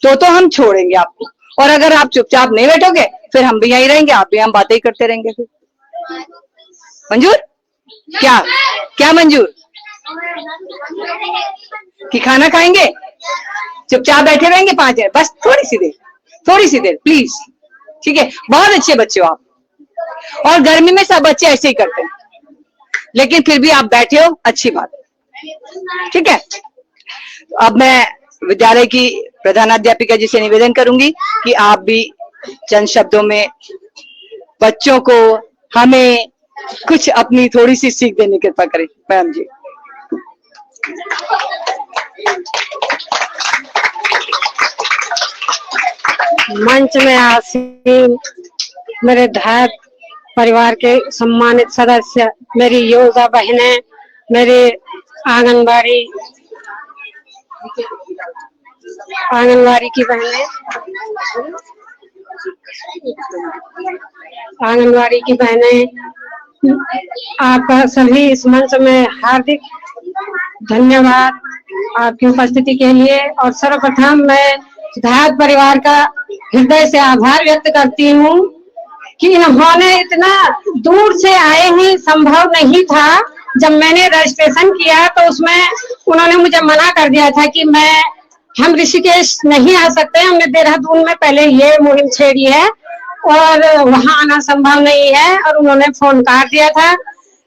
तो हम छोड़ेंगे आपको, और अगर आप चुपचाप नहीं बैठोगे फिर हम भी यहीं रहेंगे, आप भी हम बातें ही करते रहेंगे। फिर मंजूर? क्या क्या मंजूर? कि खाना खाएंगे? चुपचाप बैठे रहेंगे 5 मिनट, बस थोड़ी सी देर प्लीज। ठीक है, बहुत अच्छे बच्चे हो आप, और गर्मी में सब बच्चे ऐसे ही करते हैं, लेकिन फिर भी आप बैठे हो, अच्छी बात है। ठीक है, अब मैं विद्यालय की प्रधानाध्यापिका जी से निवेदन करूंगी कि आप भी चंद शब्दों में बच्चों को, हमें कुछ अपनी थोड़ी सी सीख देने की कृपा करें। मैम जी। मंच में आसीन मेरे धात परिवार के सम्मानित सदस्य, मेरी योद्धा बहनें, मेरे आंगनबाड़ी की बहनें, आपका सभी इस मंच में हार्दिक धन्यवाद आपकी उपस्थिति के लिए। और सर्वप्रथम मैं धात परिवार का हृदय से आभार व्यक्त करती हूँ कि इन्होंने इतना दूर से आए ही संभव नहीं था। जब मैंने रजिस्ट्रेशन किया तो उसमें उन्होंने मुझे मना कर दिया था कि हम ऋषिकेश नहीं आ सकते, हमने देहरादून में पहले ये मुहिम छेड़ी है और वहां आना संभव नहीं है, और उन्होंने फोन काट दिया था।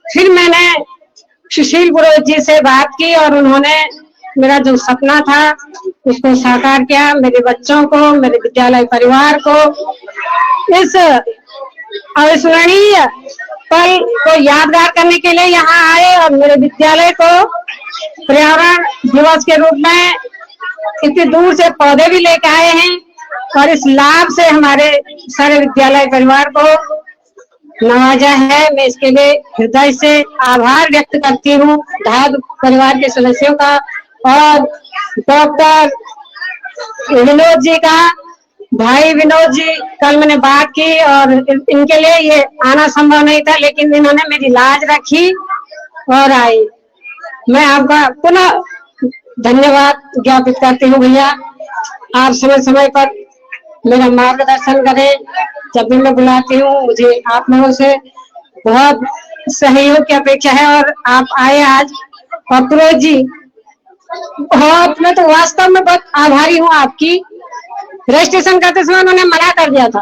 फिर मैंने सुशील पुरोहित जी से बात की और उन्होंने मेरा जो सपना था उसको साकार किया। मेरे बच्चों को, मेरे विद्यालय परिवार को इस अविस्मरणीय पल को यादगार करने के लिए यहाँ आए, और मेरे विद्यालय को पर्यावरण दिवस के रूप में इतनी दूर से पौधे भी लेकर आए हैं, और इस लाभ से हमारे सारे विद्यालय परिवार को नवाजा है। मैं इसके लिए हृदय से आभार व्यक्त करती हूँ धात परिवार के सदस्यों का, और डॉक्टर विनोद जी का। भाई विनोद जी, कल मैंने बात की और इनके लिए ये आना संभव नहीं था, लेकिन इन्होंने मेरी लाज रखी और आई। मैं आपका पुनः धन्यवाद ज्ञापित करती हूँ भैया। आप समय समय पर मेरा मार्गदर्शन करें, जब भी मैं बुलाती हूँ मुझे आप लोगों से बहुत सहयोग की अपेक्षा है, और आप आए आज। और पुरोहित जी, मैं तो वास्तव में बहुत आभारी हूँ आपकी। रजिस्ट्रेशन करते समय उन्होंने मना कर दिया था,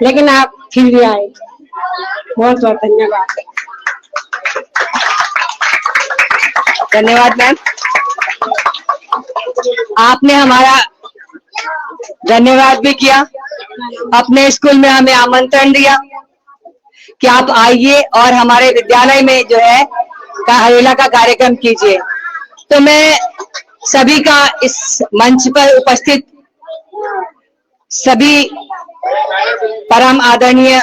लेकिन आप फिर भी आए, बहुत बहुत धन्यवाद। धन्यवाद मैम, आपने हमारा धन्यवाद भी किया, अपने स्कूल में हमें आमंत्रण दिया कि आप आइए और हमारे विद्यालय में जो है हरेला का कार्यक्रम कीजिए। तो मैं सभी का इस मंच पर उपस्थित सभी परम आदरणीय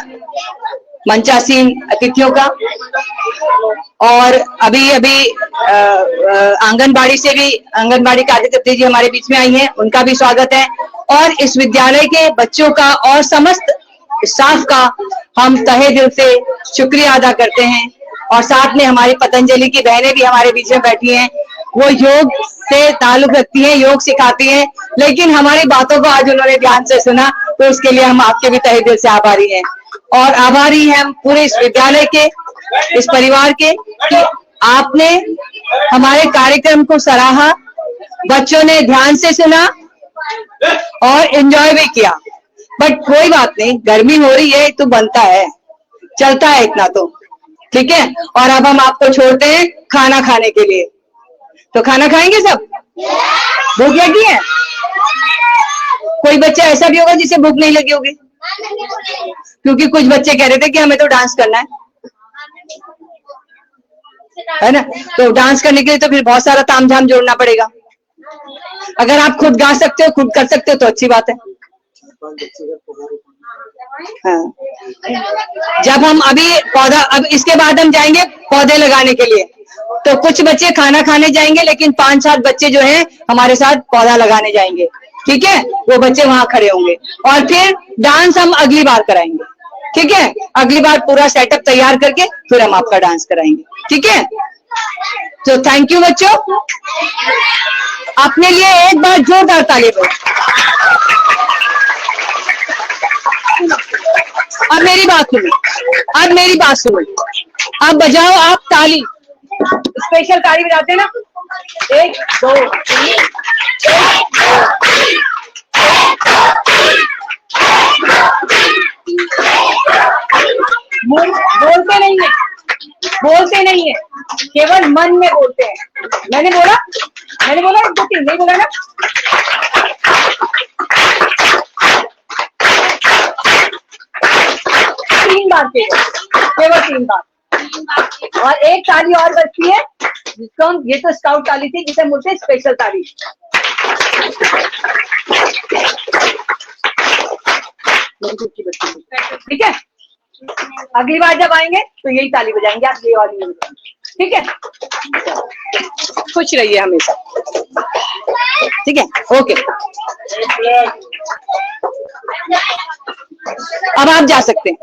मंचासीन अतिथियों का, और अभी आंगनबाड़ी से भी, आंगनबाड़ी कार्यकर्त्री जी हमारे बीच में आई हैं, उनका भी स्वागत है, और इस विद्यालय के बच्चों का और समस्त स्टाफ का हम तहे दिल से शुक्रिया अदा करते हैं। और साथ में हमारी पतंजलि की बहनें भी हमारे बीच में बैठी हैं, वो योग से ताल्लुक रखती हैं, योग सिखाती हैं, लेकिन हमारी बातों को आज उन्होंने ध्यान से सुना, तो उसके लिए हम आपके भी तहे दिल से आभारी हैं। और आभारी हैं हम पूरे इस विद्यालय के, इस परिवार के, कि आपने हमारे कार्यक्रम को सराहा, बच्चों ने ध्यान से सुना और एंजॉय भी किया। बट कोई बात नहीं, गर्मी हो रही है तो बनता है, चलता है इतना तो, ठीक है। और अब हम आपको छोड़ते हैं खाना खाने के लिए। तो खाना खाएंगे सब? भूख लगी है? कोई बच्चा ऐसा भी होगा जिसे भूख नहीं लगी होगी, क्योंकि कुछ बच्चे कह रहे थे कि हमें तो डांस करना है ना। तो डांस करने के लिए तो फिर बहुत सारा तामझाम जोड़ना पड़ेगा। अगर आप खुद गा सकते हो, खुद कर सकते हो तो अच्छी बात है। हाँ। जब हम अभी पौधा, अब इसके बाद हम जाएंगे पौधे लगाने के लिए, तो कुछ बच्चे खाना खाने जाएंगे, लेकिन 5-7 बच्चे जो हैं हमारे साथ पौधा लगाने जाएंगे, ठीक है। वो बच्चे वहां खड़े होंगे और फिर डांस हम अगली बार कराएंगे, ठीक है। अगली बार पूरा सेटअप तैयार करके फिर हम आपका डांस कराएंगे, ठीक है। तो थैंक यू बच्चों, अपने लिए एक बार जोरदार ताली बजाओ। अब मेरी बात सुनो, अब बजाओ आप ताली, स्पेशल ताली बजाते हैं ना, 1 2 3, बोलते नहीं है, केवल मन में बोलते हैं। मैंने बोला 1 2 3, नहीं बोला ना। तीन बार केवल 3 बार। और एक ताली और बचती है, जिसको हम, ये तो स्काउट ताली थी, जिसे बोलते हैं स्पेशल ताली। ठीक है, अगली बार जब आएंगे तो यही ताली बजाएंगे, आप ये वाली नहीं बजाएंगे, ठीक है। खुश रहिए हमेशा, ठीक है, ओके। अब आप जा सकते हैं।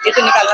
ये तो निकालना